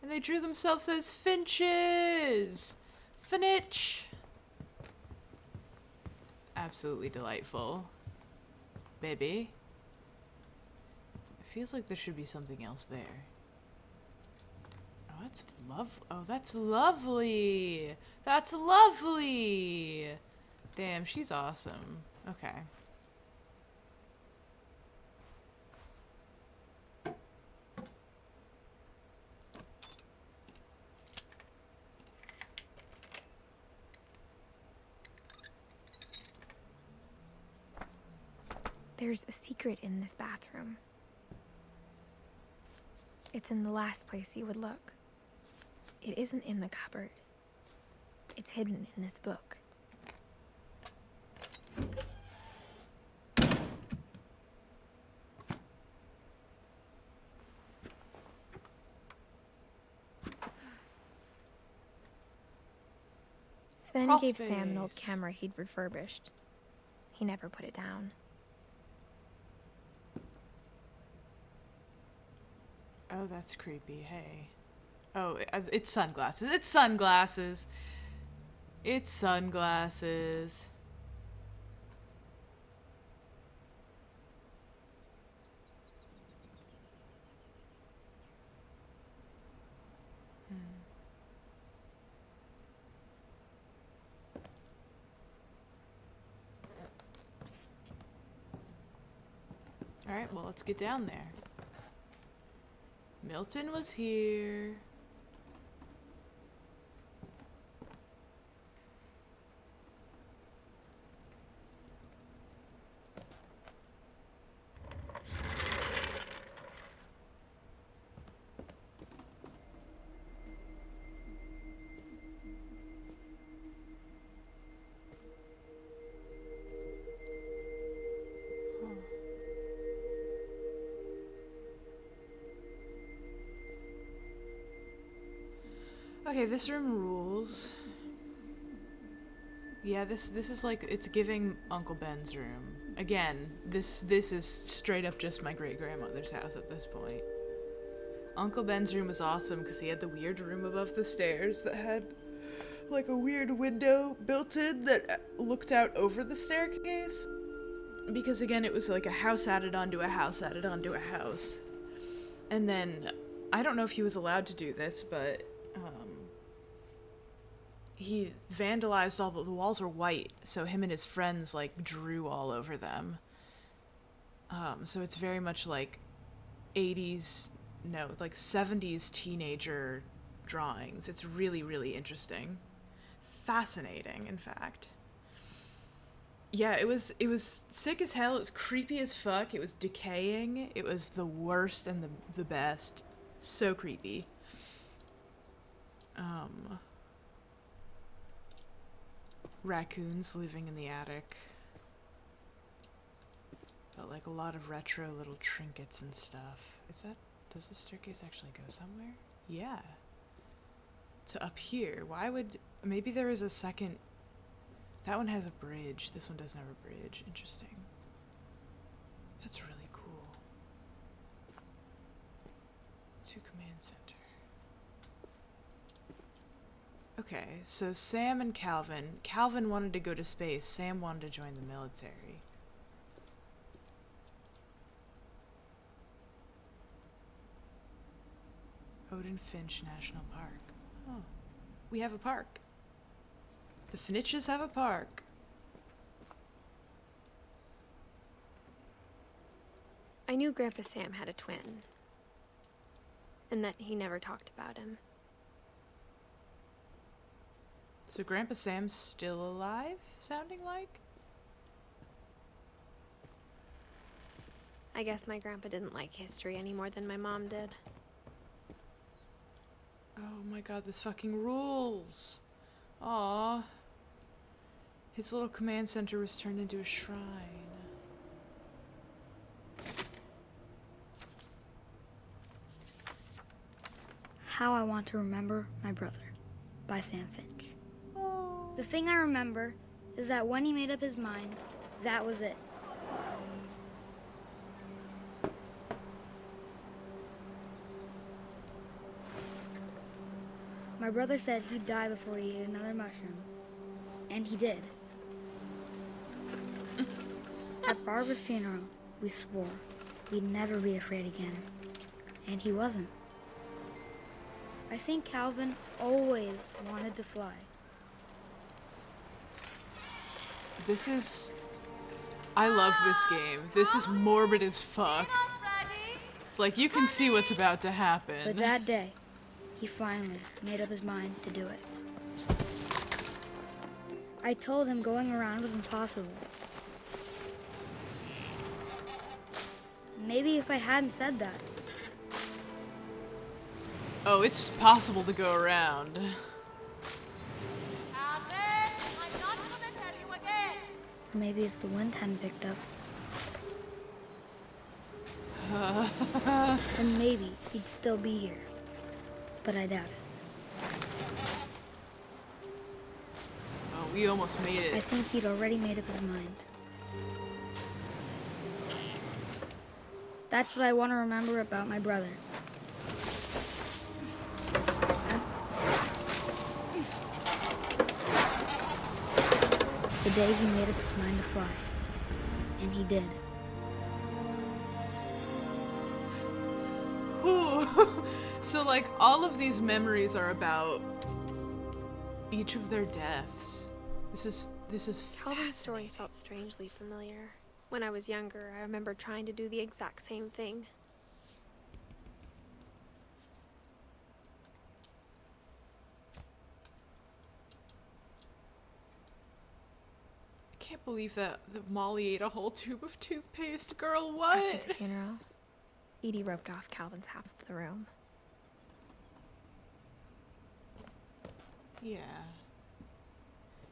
And they drew themselves as Finches! Finch! Absolutely delightful. Baby. It feels like there should be something else there. Oh, that's lovely. Oh, that's lovely! That's lovely! Damn, she's awesome. Okay. There's a secret in this bathroom. It's in the last place you would look. It isn't in the cupboard. It's hidden in this book. Sven gave Sam an old camera he'd refurbished. Camera he'd refurbished. He never put it down. Oh, that's creepy. Hey. Oh, it's sunglasses. It's sunglasses. It's sunglasses. Alright, well, let's get down there. Milton was here. Okay, this room rules. Yeah, this is like, it's giving Uncle Ben's room. Again, this is straight up just my great-grandmother's house at this point. Uncle Ben's room was awesome because he had the weird room above the stairs that had like a weird window built in that looked out over the staircase. Because again, it was like a house added onto a house added onto a house. And then, I don't know if he was allowed to do this, but he vandalized all the walls were white, so him and his friends like drew all over them. So it's very much like 70s teenager drawings. It's really, really interesting. Fascinating, in fact. Yeah, it was sick as hell. It was creepy as fuck. It was decaying. It was the worst and the best. So creepy. Raccoons living in the attic. But like a lot of retro little trinkets and stuff. Does the staircase actually go somewhere? Yeah. To up here. Maybe there is a second. That one has a bridge. This one doesn't have a bridge. Interesting. That's really cool. To command center. Okay, so Sam and Calvin. Calvin wanted to go to space. Sam wanted to join the military. Odin Finch National Park. Oh. We have a park. The Finches have a park. I knew Grandpa Sam had a twin, and that he never talked about him. So Grandpa Sam's still alive, sounding like? I guess my grandpa didn't like history any more than my mom did. Oh my god, this fucking rules. Aww. His little command center was turned into a shrine. How I Want to Remember My Brother by Sam Finch. Oh. The thing I remember is that when he made up his mind, that was it. My brother said he'd die before he ate another mushroom. And he did. At Barbara's funeral, we swore we'd never be afraid again. And he wasn't. I think Calvin always wanted to fly. This is... I love this game. This is morbid as fuck. Like, you can see what's about to happen. But that day, he finally made up his mind to do it. I told him going around was impossible. Maybe if I hadn't said that. Oh, it's possible to go around. Or maybe if the wind hadn't picked up. Then maybe he'd still be here. But I doubt it. Oh, we almost made I it. think he'd already made up his mind. That's what I want to remember about my brother. The day he made up his mind to fly. And he did. Whew. So, like, all of these memories are about each of their deaths. This is Calvin's story felt strangely familiar. When I was younger, I remember trying to do the exact same thing. I can't believe that Molly ate a whole tube of toothpaste. Girl, what? After the funeral, Edie roped off Calvin's half of the room. Yeah.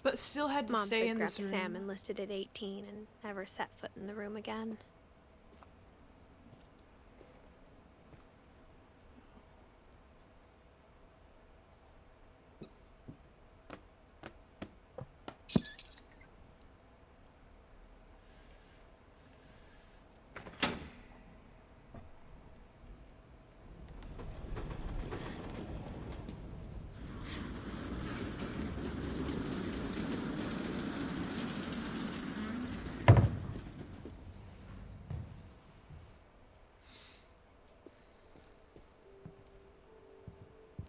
But still had to Mom stay said in this Grandpa room. Sam enlisted at 18 and never set foot in the room again.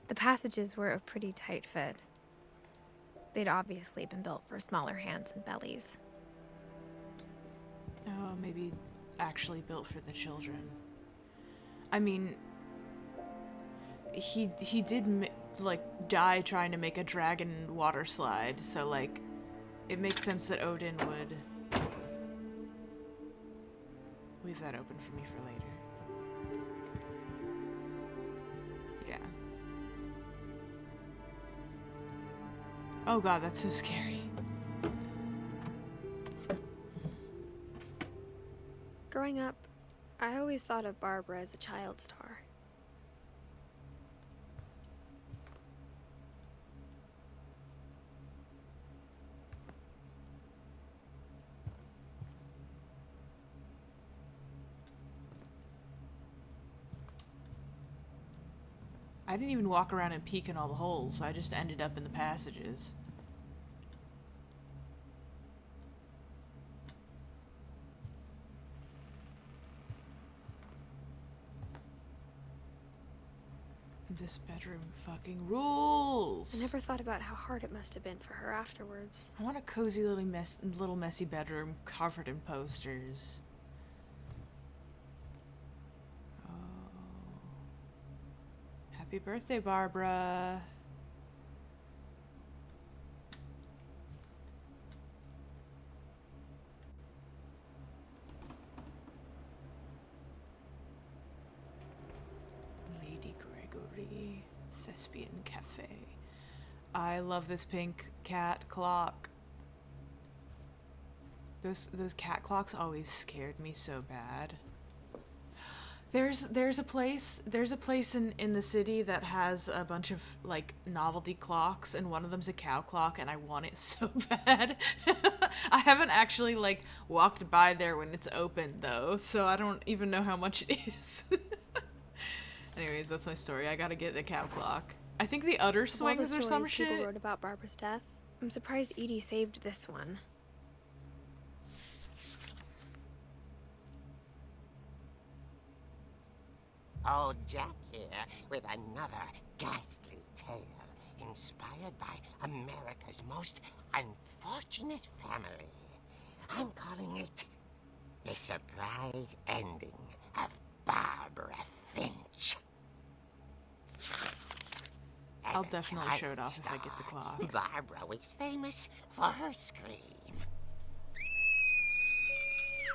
The passages were a pretty tight fit. They'd obviously been built for smaller hands and bellies. Oh, maybe actually built for the children. I mean, he did like die trying to make a dragon water slide, so like it makes sense that Odin would leave that open for me for later. Yeah. Oh god, that's so scary. Growing up, I always thought of Barbara as a child star. I didn't even walk around and peek in all the holes. I just ended up in the passages. This bedroom fucking rules. I never thought about how hard it must have been for her afterwards. I want a cozy little messy bedroom covered in posters. Happy birthday, Barbara. Lady Gregory, Thespian Cafe. I love this pink cat clock. Those cat clocks always scared me so bad. There's a place in the city that has a bunch of like novelty clocks, and one of them's a cow clock, and I want it so bad. I haven't actually like walked by there when it's open though, so I don't even know how much it is. Anyways, that's my story. I gotta get the cow clock. I think the udder swings or some shit. People wrote about Barbara's death. I'm surprised Edie saved this one. Old Jack here with another ghastly tale inspired by America's most unfortunate family. I'm calling it The Surprise Ending of Barbara Finch. I'll definitely show it off if I get the clock. Barbara was famous for her scream.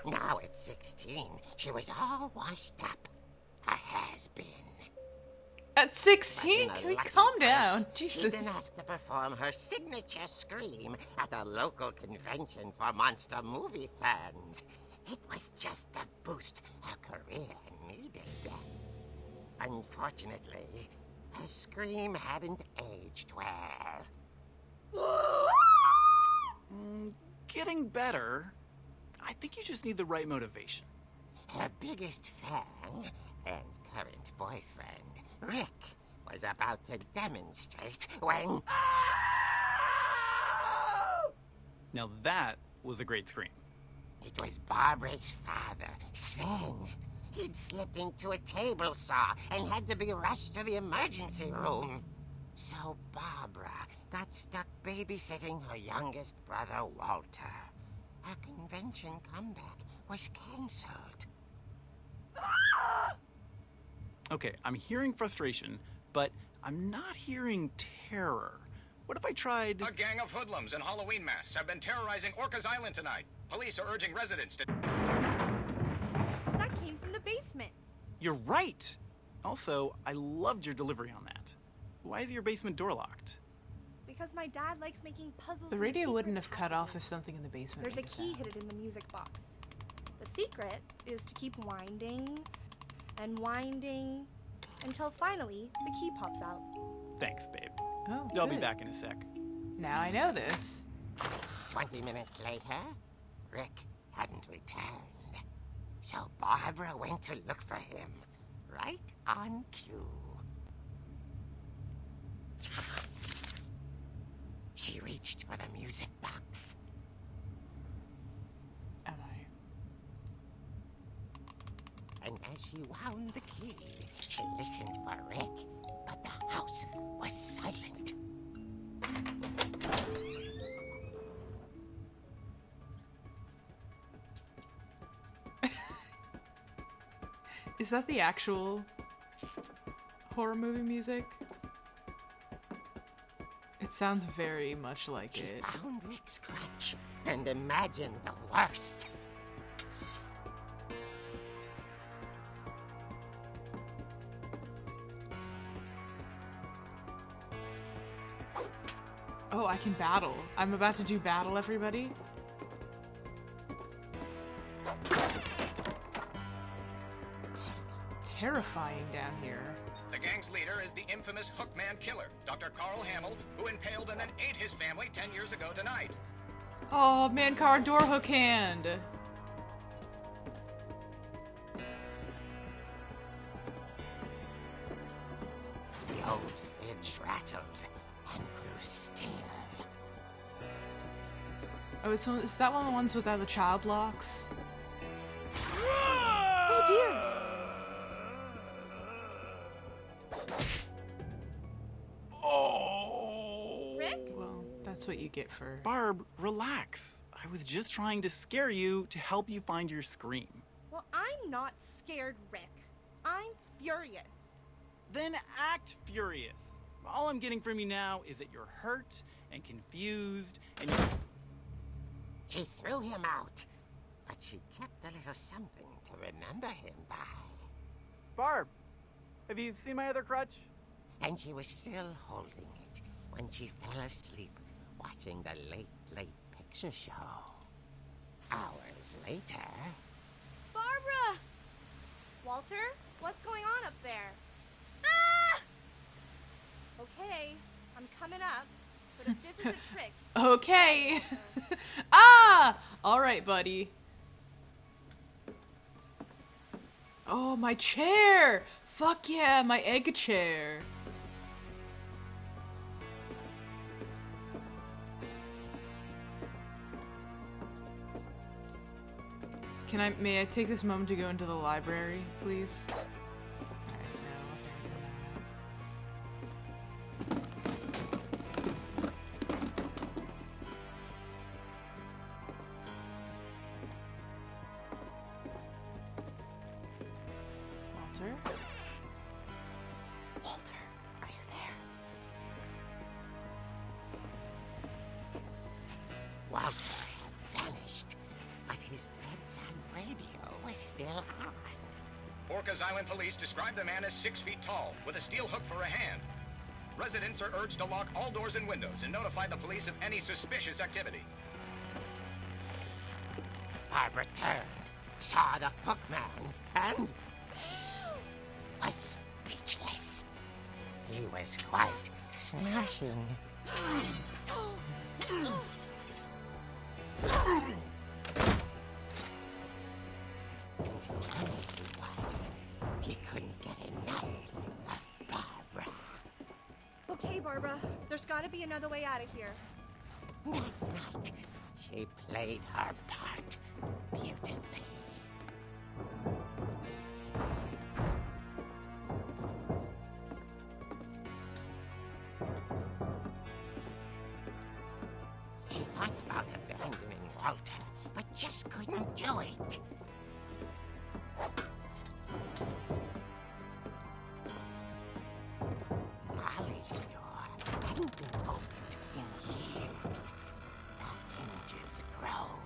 Now at 16, she was all washed up. A has-been. At 16? Can we calm down? Jesus. She'd been asked to perform her signature scream at a local convention for monster movie fans. It was just the boost her career needed. Unfortunately, her scream hadn't aged well. Getting better. I think you just need the right motivation. Her biggest fan and current boyfriend, Rick, was about to demonstrate when... Now that was a great scream. It was Barbara's father, Sven. He'd slipped into a table saw and had to be rushed to the emergency room. So Barbara got stuck babysitting her youngest brother, Walter. Her convention comeback was cancelled. Okay, I'm hearing frustration, but I'm not hearing terror. What if I tried... A gang of hoodlums in Halloween masks have been terrorizing Orcas Island tonight. Police are urging residents to... That came from the basement. You're right! Also, I loved your delivery on that. Why is your basement door locked? Because my dad likes making puzzles. The and radio secret wouldn't have cut off if passages. something in the basement There's a made key sound. hidden in the music box. The secret is to keep winding and winding until finally the key pops out. Thanks, babe. Oh, I'll be good. back in a sec. Now I know this. 20 minutes later, Rick hadn't returned. So Barbara went to look for him, right on cue. She reached for the music box. Am I? And as she wound the key, she listened for Rick, but the house was silent. Is that the actual horror movie music? It sounds very much like She it. found Rick's crutch and imagined the worst. Oh, I can battle. I'm about to do battle, everybody. God, it's terrifying down here. The gang's leader is the infamous Hookman killer, Dr. Carl Hamill, who impaled and then ate his family 10 years ago tonight. Oh, man, car door hook hand. The old fridge rattled and grew still. Oh, is that one of the ones without the child locks? Oh dear! Oh! Rick? Well, that's what you get for... Barb, relax. I was just trying to scare you to help you find your scream. Well, I'm not scared, Rick. I'm furious. then act furious. All I'm getting from you now is that you're hurt and confused and you... She threw him out, but she kept a little something to remember him by. Barb, have you seen my other crutch? And she was still holding it when she fell asleep watching the late picture show. Hours later... Barbara! Walter, what's going on up there? Ah! Okay, I'm coming up, but if this is a trick... Okay. Ah! Alright, buddy. Oh, my chair! Fuck yeah, my egg chair. May I take this moment to go into the library, please? Walter? Walter, are you there? Walter had vanished, but his bedside radio was still on. Orcas Island police describe the man as 6 feet tall, with a steel hook for a hand. Residents are urged to lock all doors and windows and notify the police of any suspicious activity. Barbara turned, saw the hook man, and was speechless. He was quite smashing. And whoever he was, he couldn't get enough of Barbara. Okay, Barbara, there's gotta be another way out of here. That night, she played her part beautifully. She thought about abandoning Walter, but just couldn't do it. Molly's door hadn't been opened in years. The hinges groaned.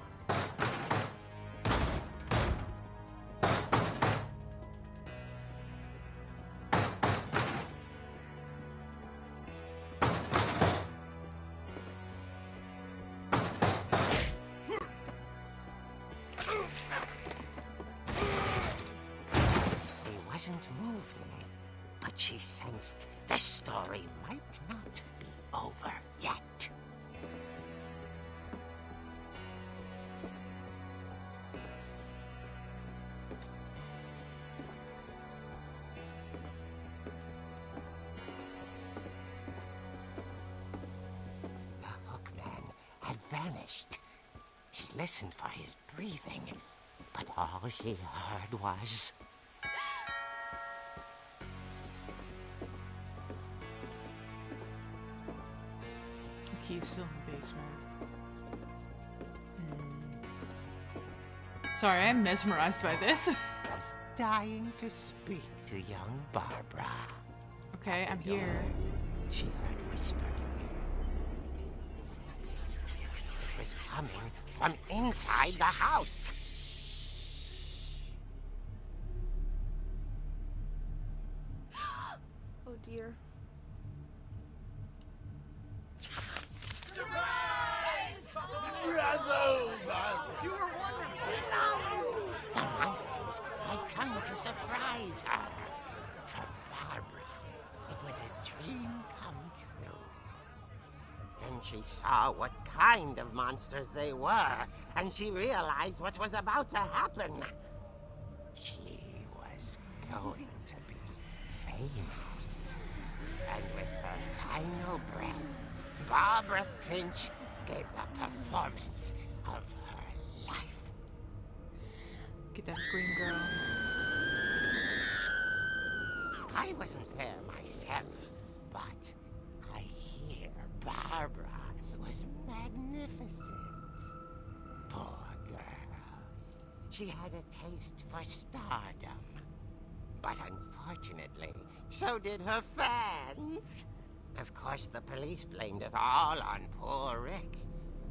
He wasn't moving, but she sensed the story might not be over yet. The hookman had vanished. She listened for his breathing, but all she heard was... The key's still in the basement. Sorry, I'm mesmerized by this. was dying to speak to young Barbara. Okay, I'm here. She heard whispering. It was coming from inside the house. Oh dear. The monsters had come to surprise her. For Barbara, it was a dream come true. Then she saw what kind of monsters they were, and she realized what was about to happen. She was going to be famous. And with her final breath, Barbara Finch gave the performance of her life. Get that scream, girl. I wasn't there myself, but I hear Barbara was magnificent. Poor girl. She had a taste for stardom. But unfortunately, so did her fans. Of course, the police blamed it all on poor Rick,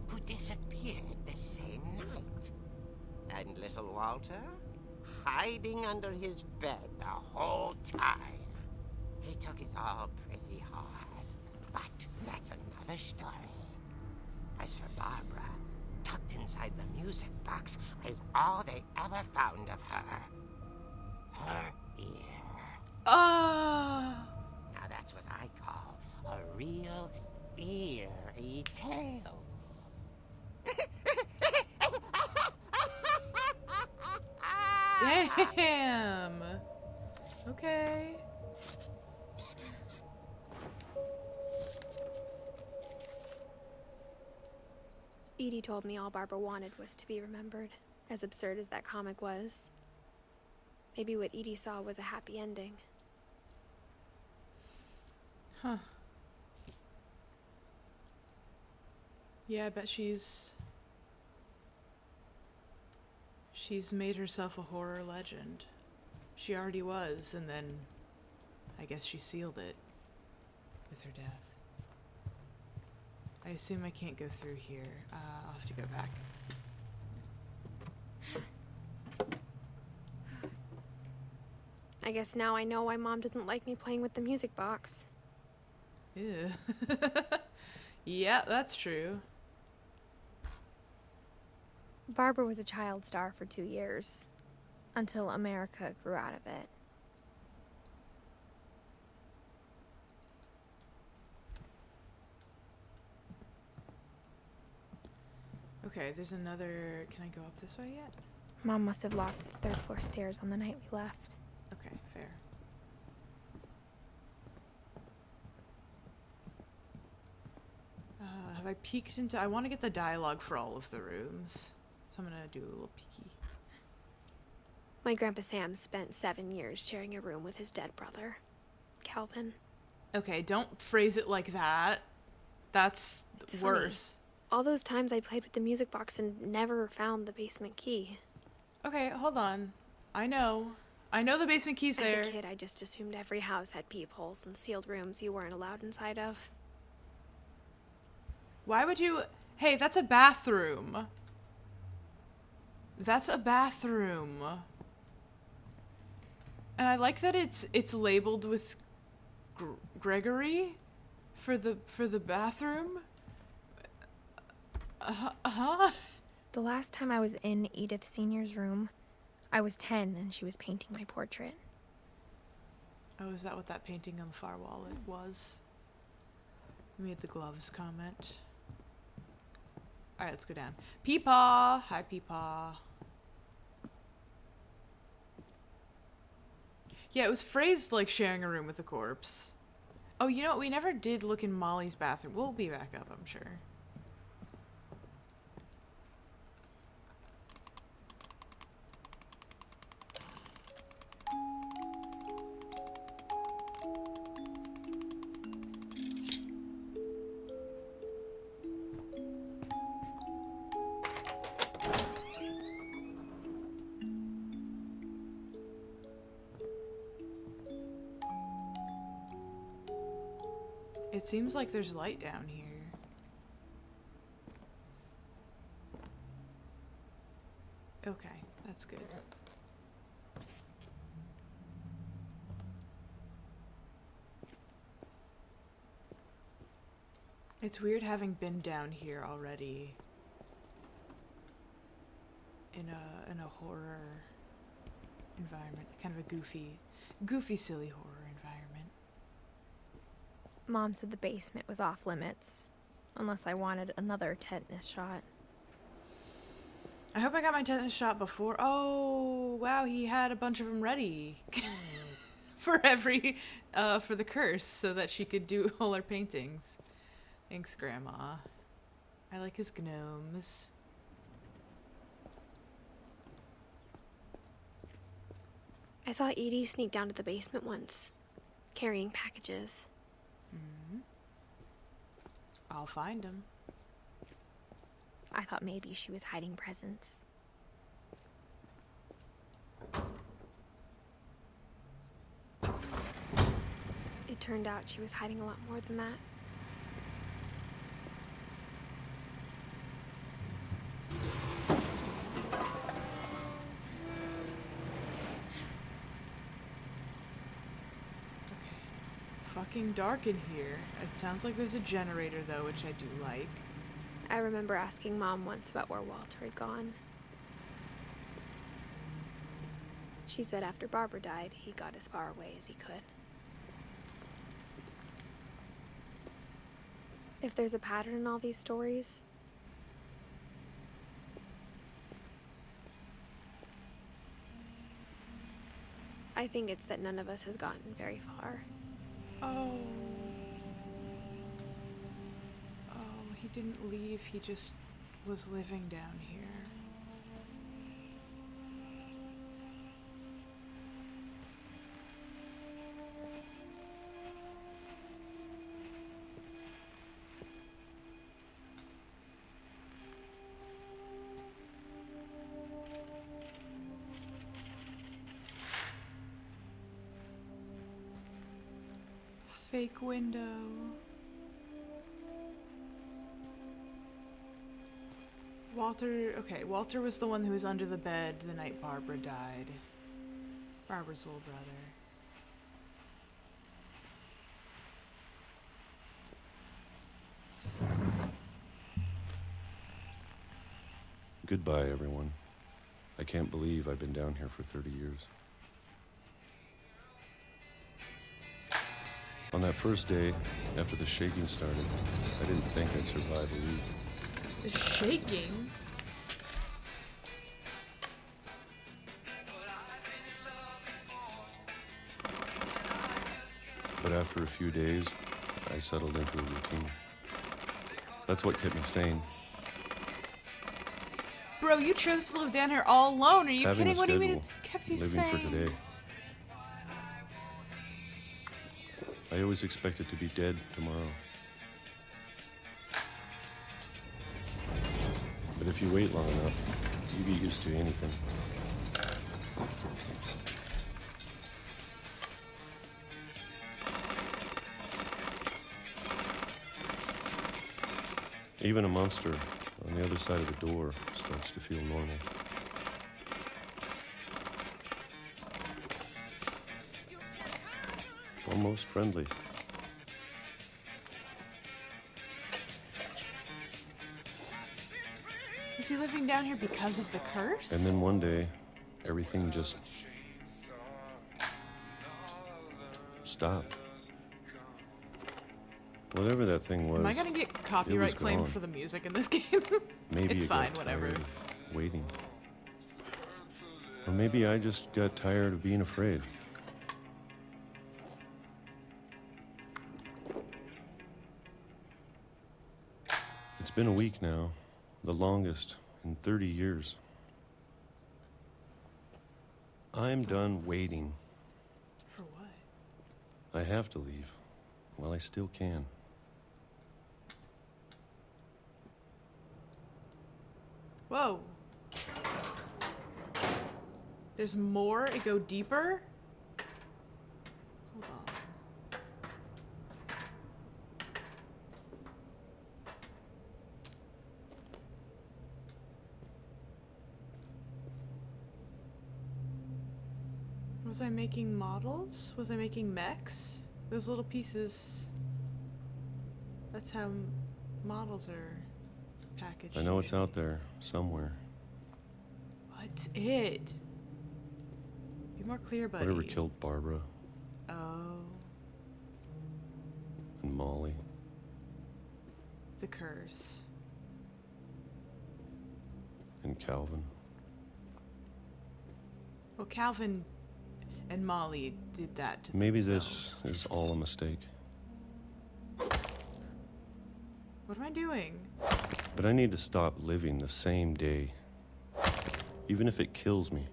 who disappeared the same night. And little Walter? Hiding under his bed the whole time. He took it all pretty hard. But that's another story. As for Barbara, tucked inside the music box is all they ever found of her. Her ear. Oh. Now that's what I call a real eerie tale. Damn. Okay. Edie told me all Barbara wanted was to be remembered, as absurd as that comic was. Maybe what Edie saw was a happy ending. Huh. Yeah, I bet she's made herself a horror legend. She already was, and then I guess she sealed it with her death. I assume I can't go through here. I'll have to go back. I guess now I know why Mom didn't like me playing with the music box. Ew. Yeah, that's true. Barbara was a child star for 2 years, until America grew out of it. Okay, there's another... Can I go up this way yet? Mom must have locked the 3rd floor stairs on the night we left. Okay, fair. Have I peeked into... I want to get the dialogue for all of the rooms. So I'm gonna do a little peeky. My Grandpa Sam spent 7 years sharing a room with his dead brother, Calvin. Okay, don't phrase it like that. That's It's worse. funny. All those times I played with the music box and never found the basement key. Okay, hold on. I know the basement key's there. As a kid, I just assumed every house had peepholes and sealed rooms you weren't allowed inside of. Why would you... Hey, that's a bathroom. That's a bathroom. And I like that it's labeled with Gregory for the bathroom. The last time I was in Edith Sr.'s room, I was 10 and she was painting my portrait. Oh, is that what that painting on the far wall was? I made the gloves comment. Alright, let's go down. Peepaw! Hi, Peepaw. Yeah, it was phrased like sharing a room with a corpse. Oh, you know what? We never did look in Molly's bathroom. We'll be back up, I'm sure. It seems like there's light down here. Okay, that's good. It's weird having been down here already in a horror environment, kind of a goofy, silly horror environment. Mom said the basement was off limits, unless I wanted another tetanus shot. I hope I got my tetanus shot before. Oh, wow, he had a bunch of them ready for for the curse so that she could do all her paintings. Thanks, Grandma. I like his gnomes. I saw Edie sneak down to the basement once, carrying packages. Mm-hmm. I'll find him. I thought maybe she was hiding presents. turned out she was hiding a lot more than that. Fucking dark in here. It sounds like there's a generator though, which I do like. I remember asking Mom once about where Walter had gone. She said after Barbara died, he got as far away as he could. If there's a pattern in all these stories, I think it's that none of us has gotten very far. Oh. Oh, he didn't leave, he just was living down here. Fake window. Walter was the one who was under the bed the night Barbara died. Barbara's little brother. Goodbye, everyone. I can't believe I've been down here for 30 years. On that first day, after the shaking started, I didn't think I'd survive a week. The shaking? But after a few days, I settled into a routine. That's what kept me sane. Bro, you chose to live down here all alone. Are you Having kidding? a What do you mean schedule, it kept you living sane? for today. I always expected to be dead tomorrow. But if you wait long enough, you get used to anything. Even a monster on the other side of the door starts to feel normal. Almost friendly. Is he living down here because of the curse? And then one day, everything just stopped. Whatever that thing was. Am I gonna get copyright claim for the music in this game? Maybe it's it fine, got whatever. tired of waiting. Or maybe I just got tired of being afraid. It's been a week now, the longest in 30 years. I'm done waiting. For what? I have to leave while I still can. Whoa. There's more? It go deeper? Hold on. Was I making models? Was I making mechs? Those little pieces. That's how models are packaged. I know it's out there somewhere. What's it? Be more clear, buddy. Whatever killed Barbara Oh, and Molly. the curse. And Calvin. Well, Calvin and Molly did that to Maybe themselves. this is all a mistake. What am I doing? But I need to stop living the same day, even if it kills me.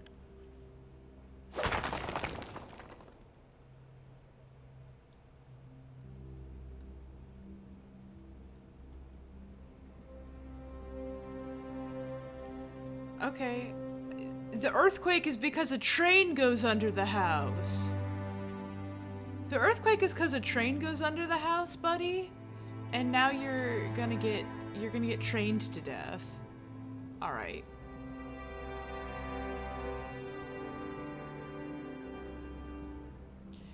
Okay. The earthquake is because a train goes under the house. The earthquake is because a train goes under the house, buddy. And now you're gonna get trained to death. Alright.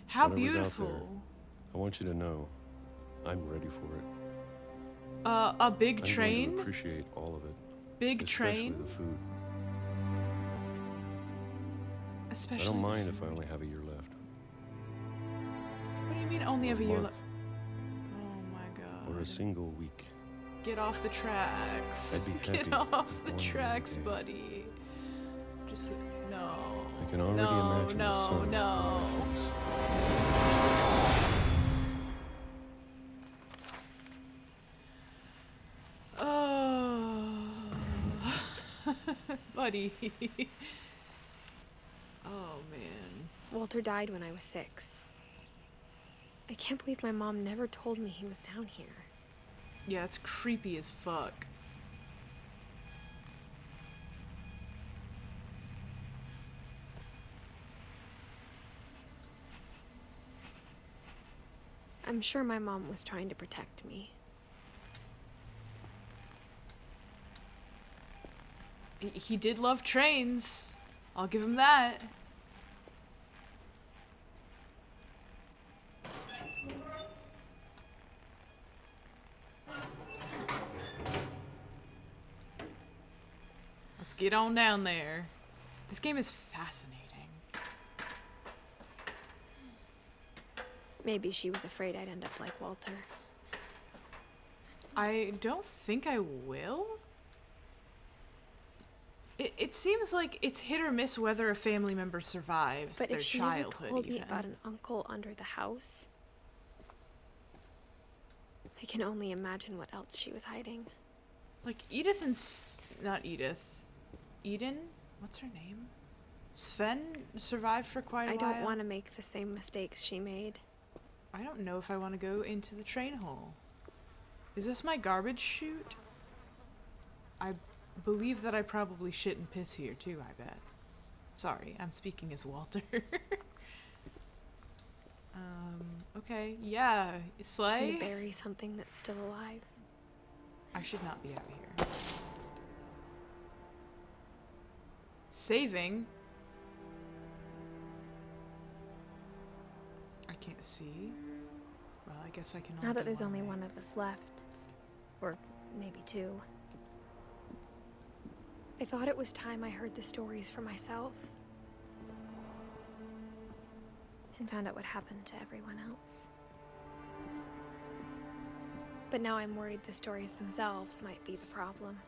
How Whatever's out beautiful. there, I want you to know, I'm ready for it. A big I'm train? going to appreciate all of it. Big especially train? the food. Especially I don't the mind if I food. only have a year left. What do you mean only have a year month. left? Oh my god. Or a single week. Get off the tracks. I'd be Get happy off with the one tracks, day. buddy. Just no. I can already no, imagine no, the sun no. on my face. Oh, buddy. Oh man. Walter died when I was 6. I can't believe my mom never told me he was down here. Yeah, it's creepy as fuck. I'm sure my mom was trying to protect me. He did love trains. I'll give him that. Let's get on down there. This game is fascinating. Maybe she was afraid I'd end up like Walter. I don't think I will. It seems like it's hit or miss whether a family member survives But their if she never childhood told me even. about an uncle under the house, I can only imagine what else she was hiding. Like Edith and not Edith. Eden? What's her name? Sven survived for quite a I while. don't want to make the same mistakes she made. I don't know if I want to go into the train hole. Is this my garbage chute? I believe that I probably shit and piss here too, I bet. Sorry, I'm speaking as Walter. Okay, yeah, Can Slay? you bury something that's still alive? I should not be out here. Saving? I can't see. Well, I guess I can only Now that go there's only way. one of us left. Or maybe 2. I thought it was time I heard the stories for myself. And found out what happened to everyone else. But now I'm worried the stories themselves might be the problem.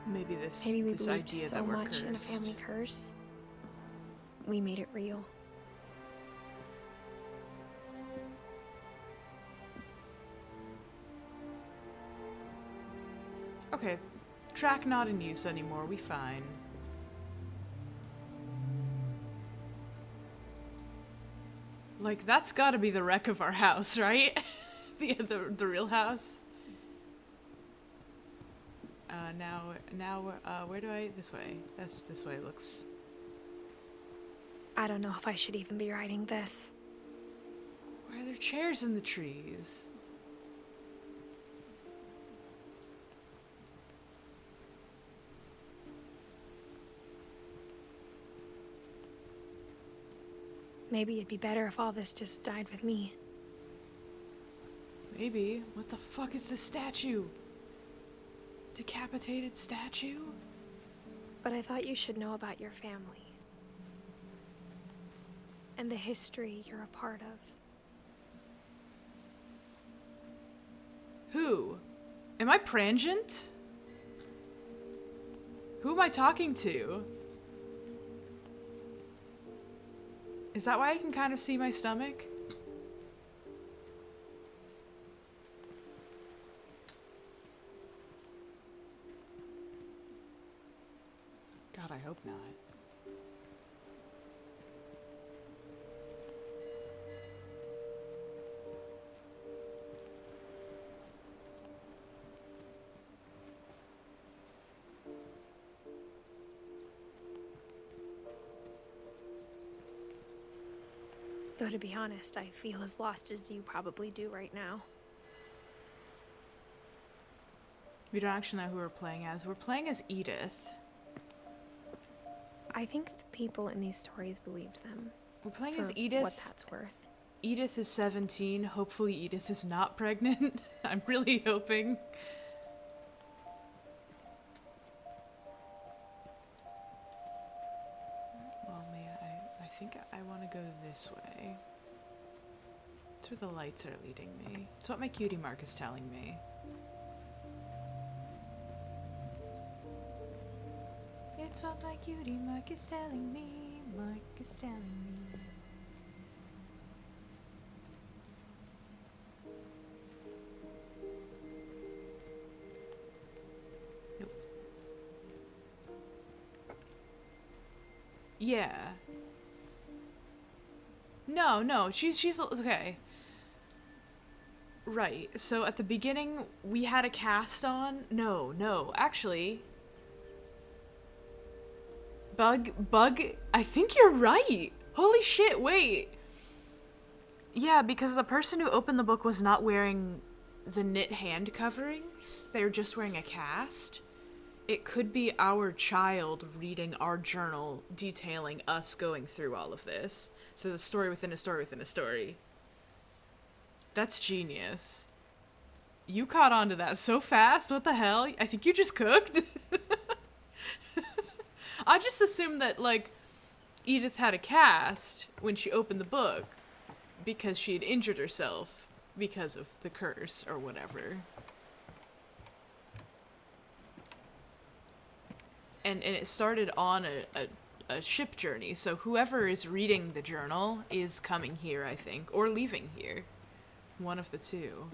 Maybe this Maybe we this believed idea so that we're much cursed. in a family curse. We made it real. Okay, track not in use anymore. We fine. Like that's got to be the wreck of our house, right? the real house. Now, where do I? This way. This way looks. I don't know if I should even be writing this. Why are there chairs in the trees? Maybe it'd be better if all this just died with me. Maybe. What the fuck is this statue? Decapitated statue? But I thought you should know about your family. And the history you're a part of. Who? Am I Prangent? Who am I talking to? Is that why I can kind of see my stomach? God, I hope not. Though to be honest, I feel as lost as you probably do right now. We don't actually know who we're playing as. We're playing as Edith. I think the people in these stories believed them. We're playing for as Edith. what that's worth. Edith is 17. Hopefully Edith is not pregnant. I'm really hoping. Well, man, I think I want to go this way. That's where the lights are leading me. It's what my cutie mark is telling me. It's what my cutie mark is telling me. Mark is telling me. Nope. Yeah. No, she's okay. Right. So at the beginning we had a cast on. No, actually. Bug, I think you're right. Holy shit, wait. Yeah, because the person who opened the book was not wearing the knit hand coverings. They were just wearing a cast. It could be our child reading our journal detailing us going through all of this. So the story within a story within a story. That's genius. You caught on to that so fast. What the hell? I think you just cooked. I just assumed that, like, Edith had a cast when she opened the book because she had injured herself because of the curse or whatever. And it started on a ship journey, so whoever is reading the journal is coming here, I think, or leaving here. One of the two.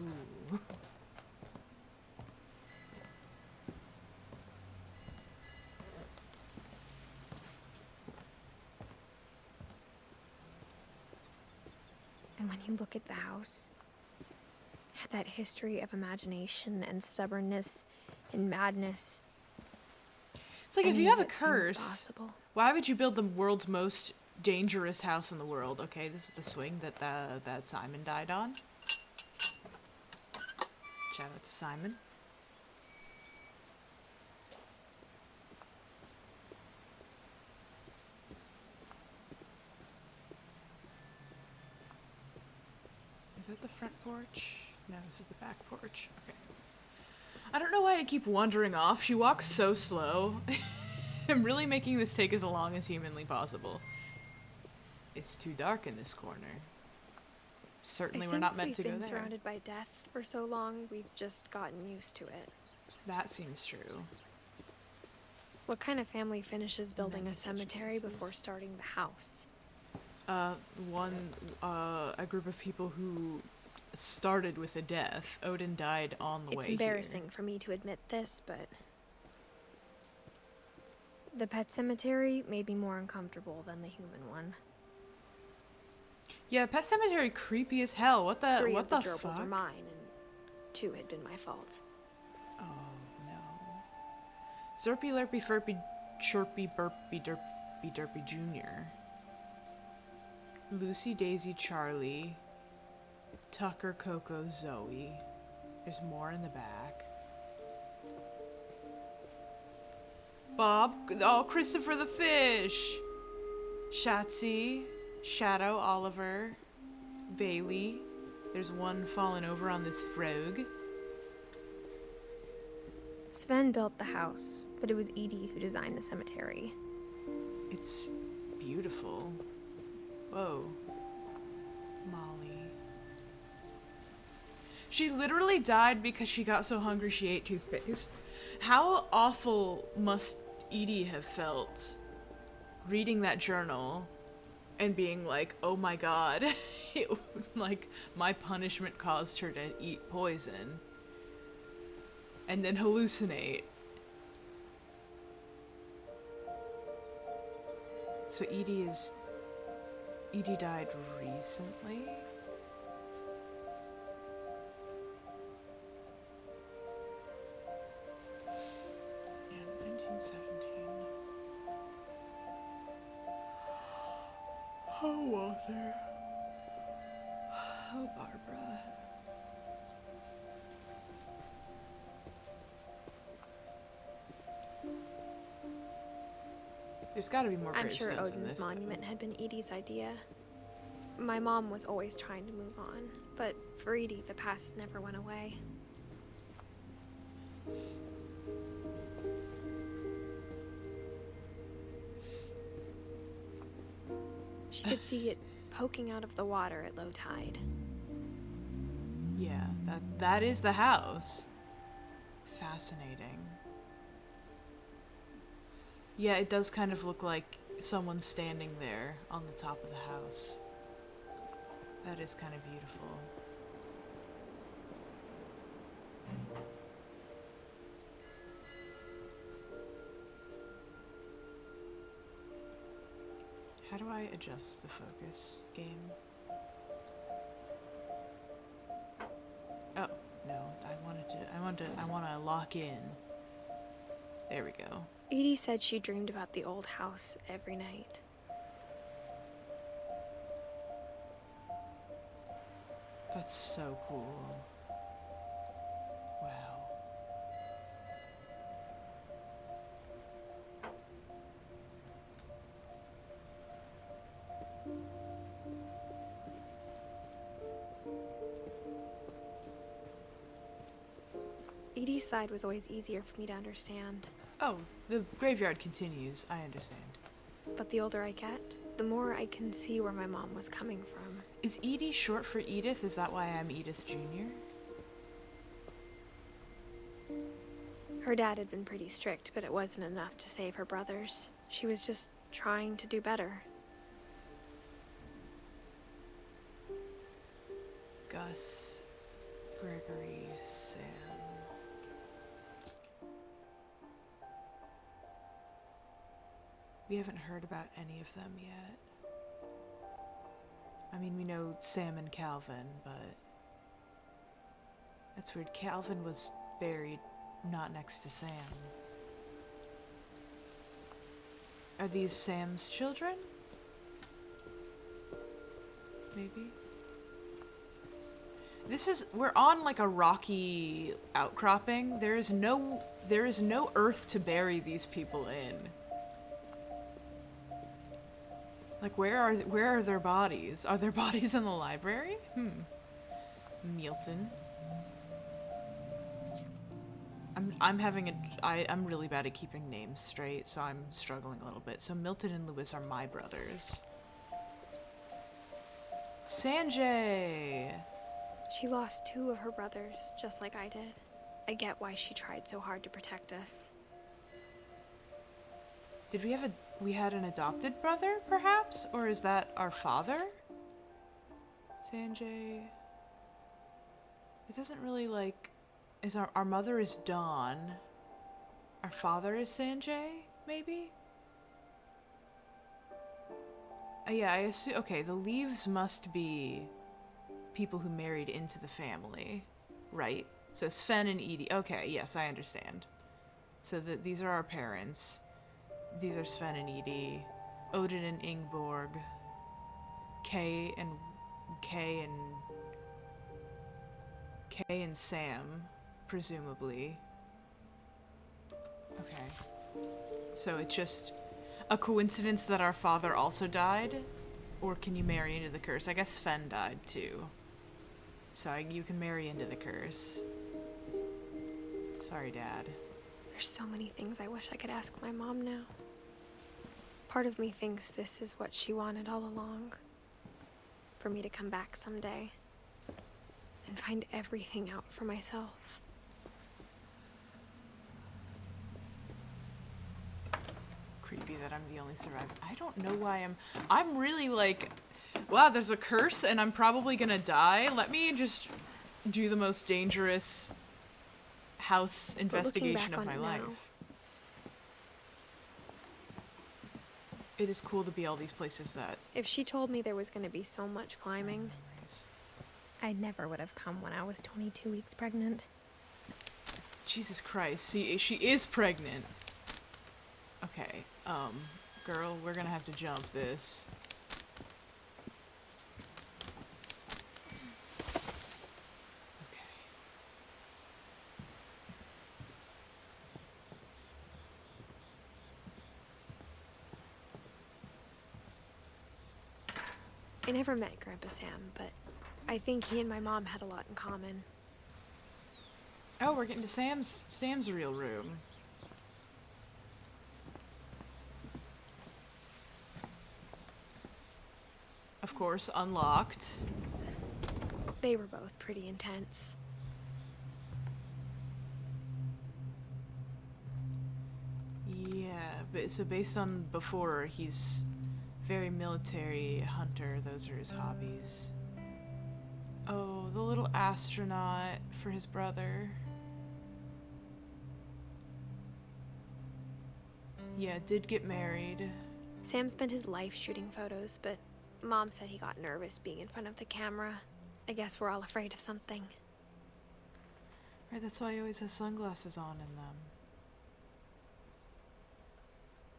Ooh. And when you look at the house, that history of imagination and stubbornness and madness. It's like if you have a that seems curse, possible. why would you build the world's most dangerous house in the world? Okay, this is the swing that Simon died on. Shout out to Simon. Is that the front porch? No, this is the back porch. Okay. I don't know why I keep wandering off. She walks so slow. I'm really making this take as long as humanly possible. It's too dark in this corner. Certainly we're not meant to go there. We've been surrounded by death for so long, we've just gotten used to it. That seems true. What kind of family finishes building a cemetery before starting the house? A group of people who started with a death. Odin died on the way here. It's embarrassing for me to admit this, but the pet cemetery made me more uncomfortable than the human one. Yeah, pet cemetery creepy as hell. What the 3 what of the the gerbils fuck? are mine, and 2 had been my fault. Oh no. Zerpy Lerpy Furpy Chirpy Burpy Derpy Derpy Jr. Lucy Daisy Charlie. Tucker Coco Zoe. There's more in the back. Bob. Oh, Christopher the fish. Shatsy. Shadow, Oliver, Bailey. There's one fallen over on this frog. Sven built the house, but it was Edie who designed the cemetery. It's beautiful. Whoa. Molly. She literally died because she got so hungry she ate toothpaste. How awful must Edie have felt reading that journal and being like, oh my god, like, my punishment caused her to eat poison. And then hallucinate. So Edie died recently? Walter. Oh, Barbara. There's gotta be more I'm sure gravestones in Odin's this, monument though. had been Edie's idea. My mom was always trying to move on, but for Edie, the past never went away. She could see it poking out of the water at low tide. Yeah, that is the house. Fascinating. Yeah, it does kind of look like someone standing there on the top of the house. That is kind of beautiful. How do I adjust the focus, game? Oh, no, I want to lock in. There we go. Edie said she dreamed about the old house every night. That's so cool. Wow. Edie's side was always easier for me to understand. Oh, the graveyard continues. I understand. But the older I get, the more I can see where my mom was coming from. Is Edie short for Edith? Is that why I'm Edith Jr.? Her dad had been pretty strict, but it wasn't enough to save her brothers. She was just trying to do better. Gus, Gregory, Sam. We haven't heard about any of them yet. I mean, we know Sam and Calvin, but that's weird. Calvin was buried not next to Sam. Are these Sam's children? Maybe? We're on like a rocky outcropping. There is no earth to bury these people in. Like, where are their bodies? Are their bodies in the library? Milton. I'm really bad at keeping names straight, so I'm struggling a little bit. So Milton and Lewis are my brothers. Sanjay! She lost 2 of her brothers, just like I did. I get why she tried so hard to protect us. Did we had an adopted brother, perhaps? Or is that our father? Sanjay. It doesn't really our mother is Dawn. Our father is Sanjay, maybe? Yeah, I assume, okay, the Leaves must be people who married into the family, right? So Sven and Edie, okay, yes, I understand. So these are our parents. These are Sven and Edie, Odin and Ingborg, Kay and Sam, presumably. Okay. So it's just a coincidence that our father also died? Or can you marry into the curse? I guess Sven died too. So you can marry into the curse. Sorry, Dad. There's so many things I wish I could ask my mom now. Part of me thinks this is what she wanted all along. For me to come back someday and find everything out for myself. Creepy that I'm the only survivor. I don't know why I'm really like, wow, there's a curse and I'm probably gonna die. Let me just do the most dangerous house investigation of my life. It is cool to be all these places that... If she told me there was going to be so much climbing, I never would have come when I was 22 weeks pregnant. Jesus Christ, see, she is pregnant. Okay, girl, we're gonna have to jump this. I never met Grandpa Sam, but I think he and my mom had a lot in common. Oh, we're getting to Sam's real room. Of course, unlocked. They were both pretty intense. Yeah, but so based on before, he's very military hunter. Those are his hobbies. Oh, the little astronaut for his brother. Yeah, did get married. Sam spent his life shooting photos, but Mom said he got nervous being in front of the camera. I guess we're all afraid of something. Right, that's why he always has sunglasses on in them.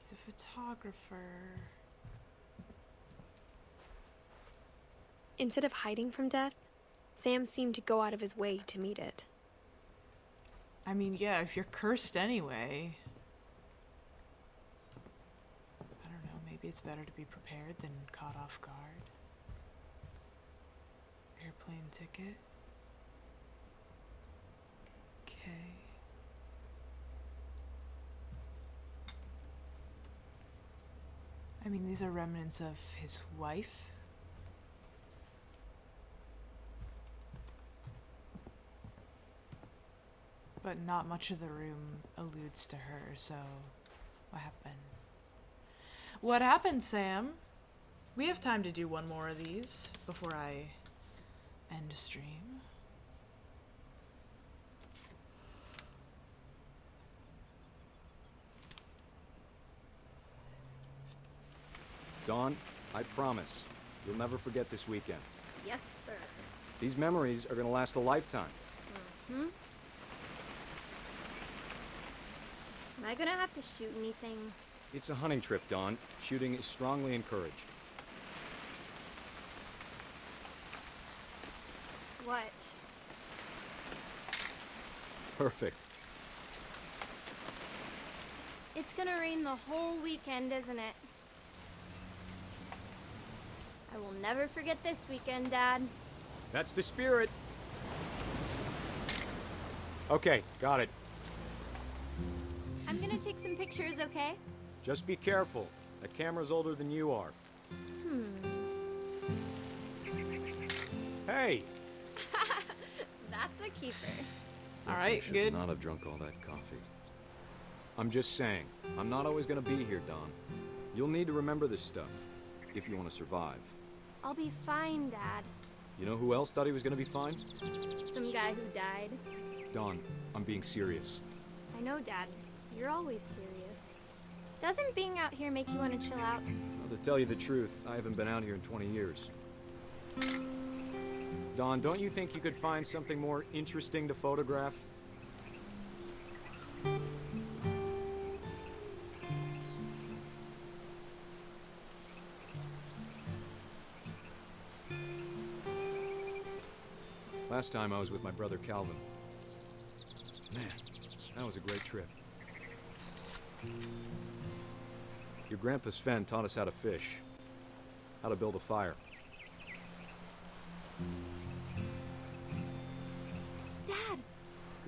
He's a photographer. Instead of hiding from death, Sam seemed to go out of his way to meet it. I mean, yeah, if you're cursed anyway. I don't know, maybe it's better to be prepared than caught off guard. Airplane ticket. Okay. I mean, these are remnants of his wife. But not much of the room alludes to her, so what happened? What happened, Sam? We have time to do one more of these before I end stream. Dawn, I promise, you'll never forget this weekend. Yes, sir. These memories are gonna last a lifetime. Mm-hmm. Am I gonna have to shoot anything? It's a hunting trip, Dawn. Shooting is strongly encouraged. What? Perfect. It's gonna rain the whole weekend, isn't it? I will never forget this weekend, Dad. That's the spirit. Okay, got it. I'm gonna take some pictures, okay? Just be careful. That camera's older than you are. Hey! That's a keeper. All right, Should good. not have drunk all that coffee. I'm just saying, I'm not always gonna be here, Dawn. You'll need to remember this stuff, if you want to survive. I'll be fine, Dad. You know who else thought he was gonna be fine? Some guy who died. Dawn, I'm being serious. I know, Dad. You're always serious. Doesn't being out here make you want to chill out? Well, to tell you the truth, I haven't been out here in 20 years. Dawn, don't you think you could find something more interesting to photograph? Last time I was with my brother Calvin. Man, that was a great trip. Your grandpa Sven taught us how to fish, how to build a fire. Dad!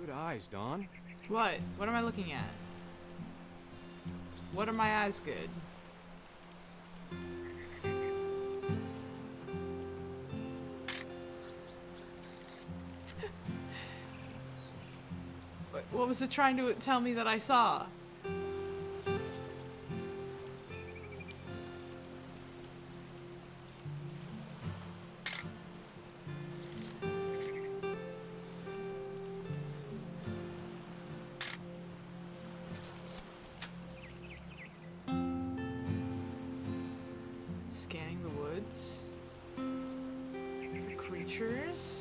Good eyes, Dawn. What? What am I looking at? What are my eyes good? What was it trying to tell me that I saw? Scanning the woods for creatures.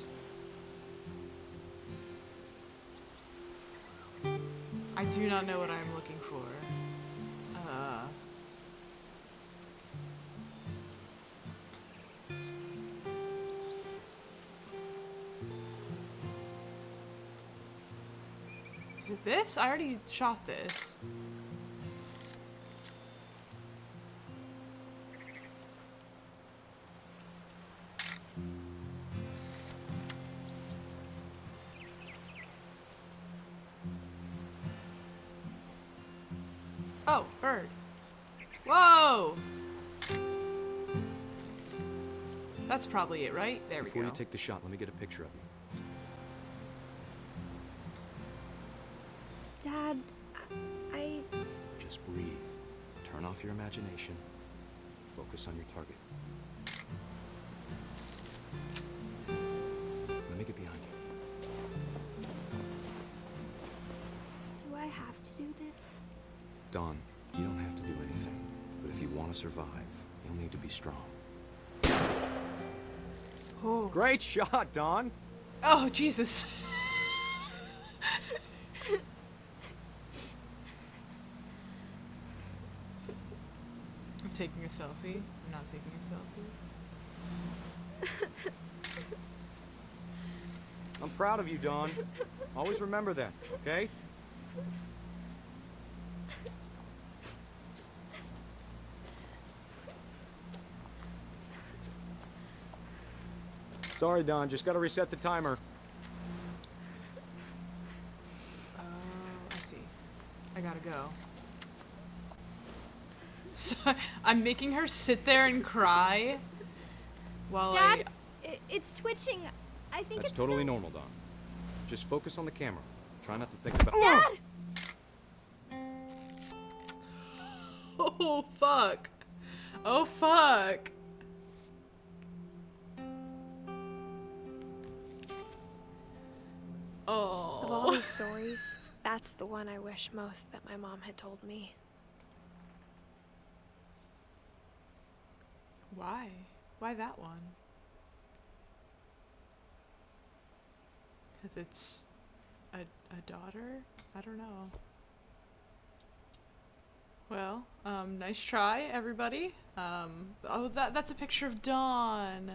I do not know what I'm looking for. Is it this? I already shot this. Oh, bird. Whoa! That's probably it, right? There we go. Before you take the shot, let me get a picture of you. Dad, I... Just breathe. Turn off your imagination. Focus on your target. Let me get behind you. Do I have to do this? Dawn, you don't have to do anything. But if you want to survive, you'll need to be strong. Oh. Great shot, Dawn! Oh, Jesus. I'm taking a selfie. I'm not taking a selfie. I'm proud of you, Dawn. Always remember that, okay? Sorry, Dawn. Just gotta reset the timer. Oh, I see. I gotta go. So I'm making her sit there and cry while Dad, it's twitching. I think That's it's totally so... normal, Dawn. Just focus on the camera. Try not to think about. Dad! Oh, fuck. Oh, fuck. Oh. Of all these stories, that's the one I wish most that my mom had told me. Why? Why that one? Because it's a daughter? I don't know. Well, nice try, everybody. Oh, that's a picture of Dawn.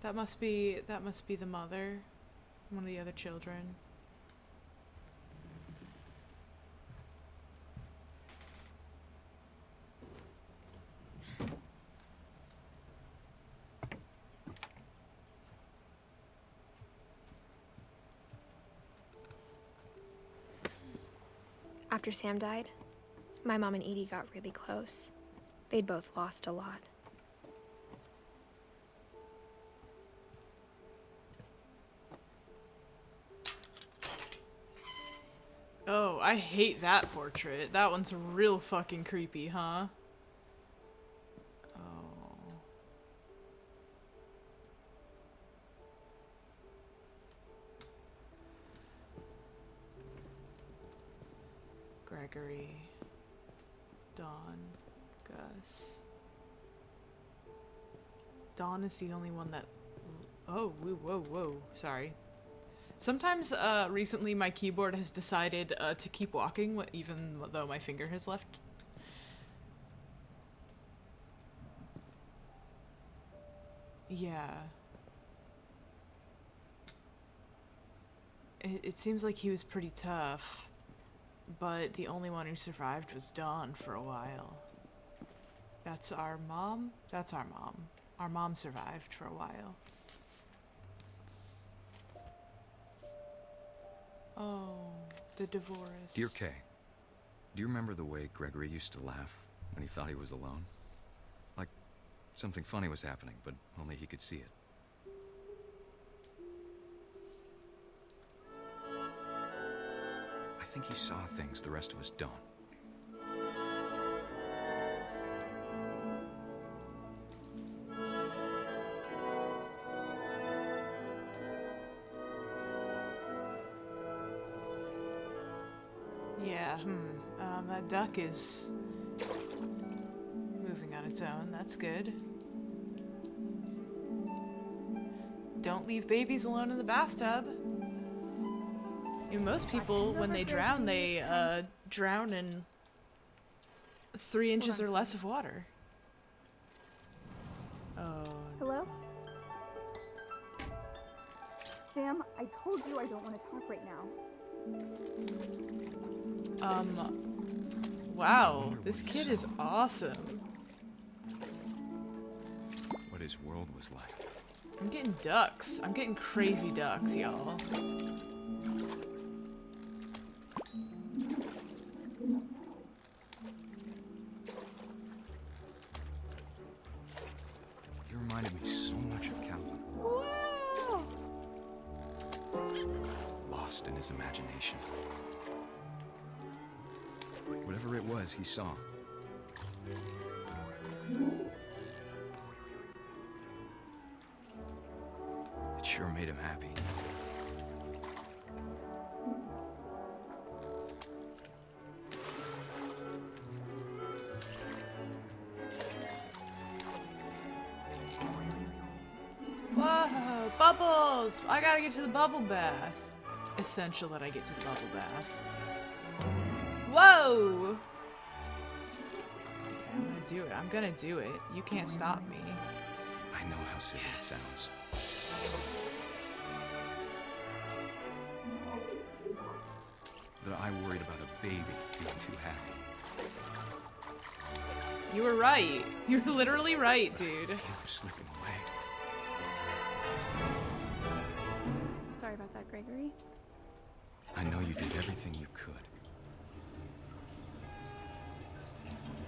That must be the mother. One of the other children. After Sam died, my mom and Edie got really close. They'd both lost a lot. Oh, I hate that portrait. That one's real fucking creepy, huh? Oh. Gregory. Dawn. Gus. Dawn is the only one that... Oh, whoa. Sorry. Sometimes, recently my keyboard has decided, to keep walking, even though my finger has left. Yeah. It seems like he was pretty tough, but the only one who survived was Dawn for a while. That's our mom? That's our mom. Our mom survived for a while. Oh, the divorce. Dear Kay, do you remember the way Gregory used to laugh when he thought he was alone? Like something funny was happening, but only he could see it. I think he saw things the rest of us don't. Yeah, that duck is moving on its own. That's good. Don't leave babies alone in the bathtub. I mean, most people, when they drown in 3 inches or less of water. Oh. Hello? Sam, I told you I don't want to talk right now. Wow, this kid is awesome. What his world was like. I'm getting ducks. I'm getting crazy ducks, y'all. lost in his imagination. Whatever it was he saw. It sure made him happy. Whoa, bubbles! I gotta get to the bubble bath. Essential that I get to the bubble bath. Whoa! Okay, I'm gonna do it. I'm gonna do it. You can't stop me. I know how silly it sounds. That I worried about a baby being too happy. You were right. You're literally right, dude. I feel her slipping away. Sorry about that, Gregory. I know you did everything you could.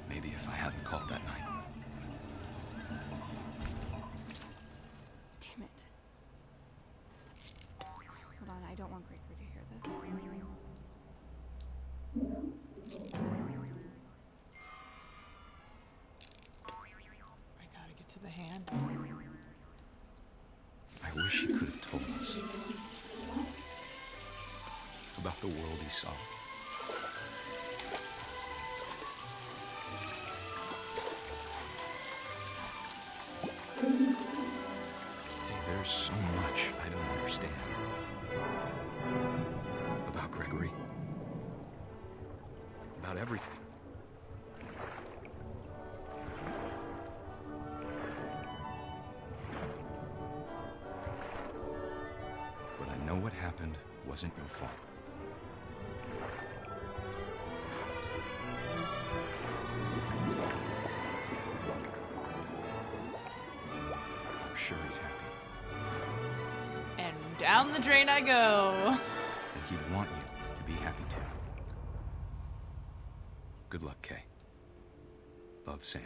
Maybe if I hadn't called that night. Damn it. Hold on, I don't want Gregory to hear this. I gotta get to the hand. I wish he could have told us about the world he saw. There's so much I don't understand about Gregory, about everything. But I know what happened wasn't your fault. I'm sure he's happy. And down the drain I go. And he'd want you to be happy too. Good luck, Kay. Love, Sam.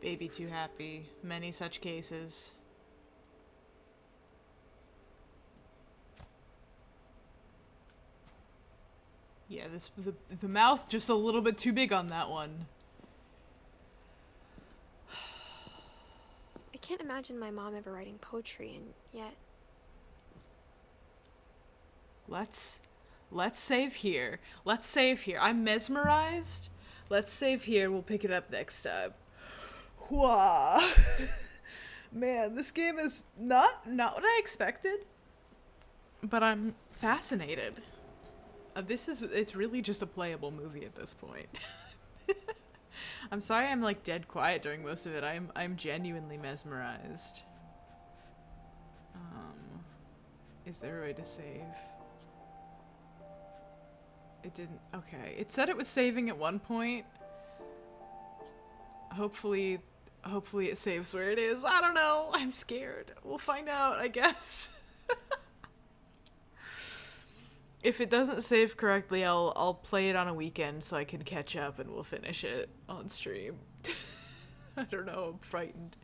Baby too happy. Many such cases. Yeah, the mouth just a little bit too big on that one. I can't imagine my mom ever writing poetry, and yet... Let's save here. Let's save here. I'm mesmerized. Let's save here. We'll pick it up next time. Wow. Man, this game is not what I expected. But I'm fascinated. It's really just a playable movie at this point. I'm sorry I'm like dead quiet during most of it. I'm genuinely mesmerized. Is there a way to save? It didn't. Okay. It said it was saving at one point. Hopefully it saves where it is. I don't know. I'm scared. We'll find out, I guess. If it doesn't save correctly, I'll play it on a weekend so I can catch up and we'll finish it on stream. I don't know. I'm frightened.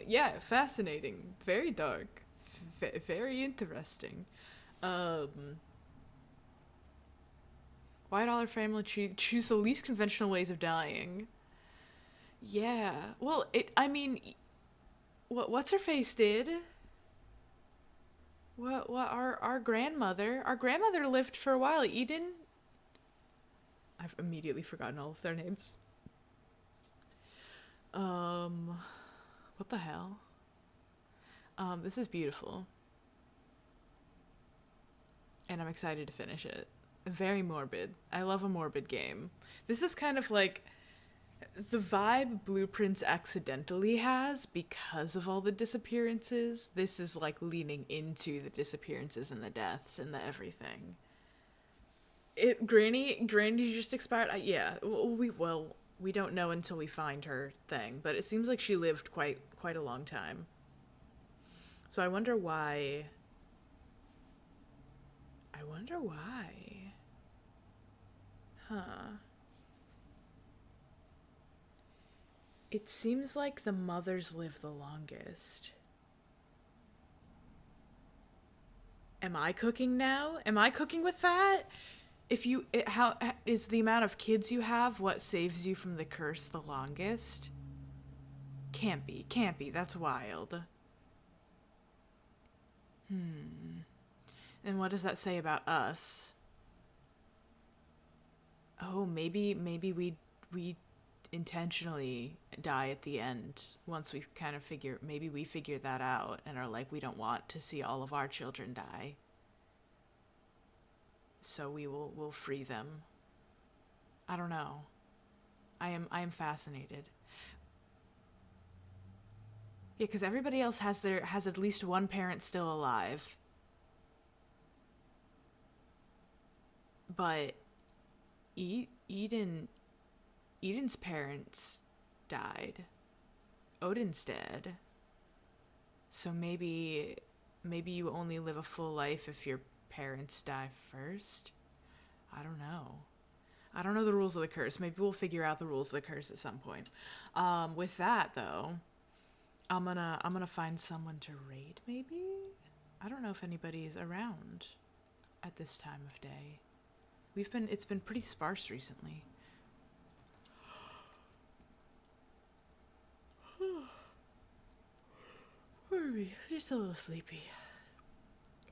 Yeah, fascinating. Very dark. Very interesting. White-collar family choose the least conventional ways of dying. Yeah. Well, what's her face did? What our grandmother lived for a while. Eden? I've immediately forgotten all of their names. What the hell? This is beautiful. And I'm excited to finish it. Very morbid. I love a morbid game. This is kind of like the vibe Blueprints accidentally has because of all the disappearances. This is like leaning into the disappearances and the deaths and the everything. Granny just expired. Yeah. We don't know until we find her thing, but it seems like she lived quite a long time. So I wonder why. Huh. It seems like the mothers live the longest. Am I cooking now? Am I cooking with that? How is the amount of kids you have what saves you from the curse the longest? Can't be. That's wild. And what does that say about us? Oh, maybe we intentionally die at the end once we kind of maybe we figure that out and are like, we don't want to see all of our children die. So we'll free them. I don't know. I am fascinated. Yeah, because everybody else has at least one parent still alive. But Eden's parents died. Odin's dead. So maybe you only live a full life if your parents die first? I don't know. I don't know the rules of the curse. Maybe we'll figure out the rules of the curse at some point. With that though, I'm gonna find someone to raid maybe? I don't know if anybody's around at this time of day. It's been pretty sparse recently. Where are we? Just a little sleepy.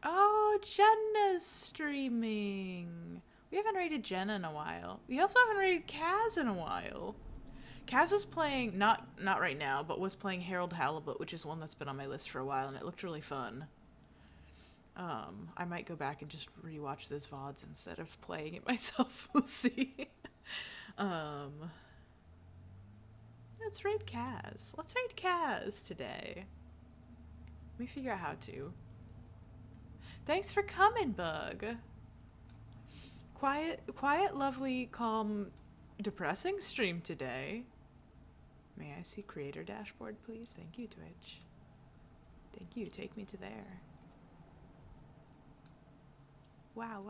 Oh, Jenna's streaming. We haven't raided Jenna in a while. We also haven't raided Kaz in a while. Kaz was playing, not right now, but was playing Harold Halibut, which is one that's been on my list for a while, and it looked really fun. I might go back and just rewatch those VODs instead of playing it myself. We'll see. Let's raid Kaz. Let's raid Kaz today. Let me figure out how to. Thanks for coming, Bug. Quiet, lovely, calm, depressing stream today. May I see creator dashboard, please? Thank you, Twitch. Thank you. Take me to there. Wow.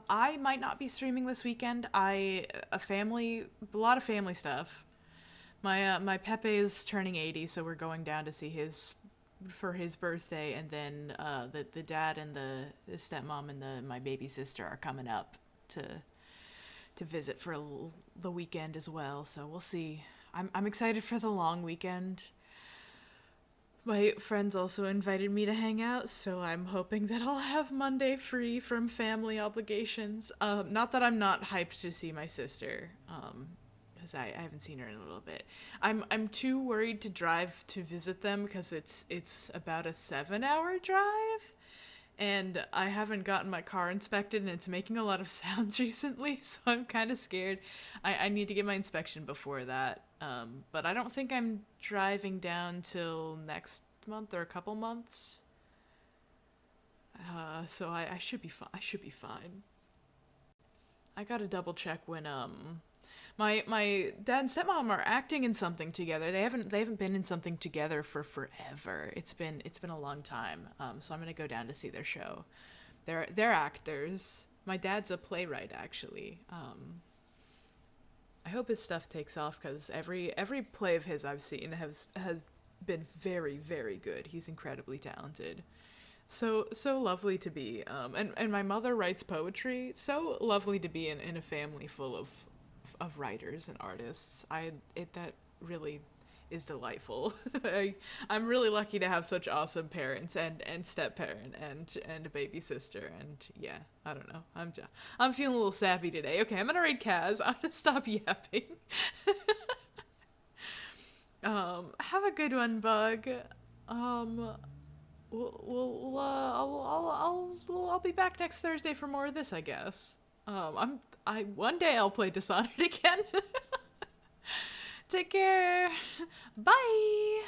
I might not be streaming this weekend. A lot of family stuff. My Pepe is turning 80, so we're going down to see for his birthday, and then the dad and the stepmom and my baby sister are coming up to visit for the weekend as well. So we'll see. I'm excited for the long weekend. My friends also invited me to hang out, so I'm hoping that I'll have Monday free from family obligations. Not that I'm not hyped to see my sister, because I haven't seen her in a little bit. I'm too worried to drive to visit them because it's about a 7-hour drive, and I haven't gotten my car inspected, and it's making a lot of sounds recently, so I'm kind of scared. I need to get my inspection before that. But I don't think I'm driving down till next month or a couple months. So I should be fine. I gotta double check when my dad and stepmom are acting in something together. They haven't been in something together for forever. It's been a long time. So I'm gonna go down to see their show. They're actors. My dad's a playwright actually. I hope his stuff takes off because every play of his I've seen has been very, very good. He's incredibly talented. So lovely to be. And my mother writes poetry. So lovely to be in a family full of writers and artists. That really is delightful. I'm really lucky to have such awesome parents and step-parent and a baby sister, and yeah, I don't know. I'm feeling a little sappy today. Okay, I'm gonna raid Kaz. I'm gonna stop yapping. Have a good one, Bug. I'll be back next Thursday for more of this, I guess. One day I'll play Dishonored again. Take care. Bye.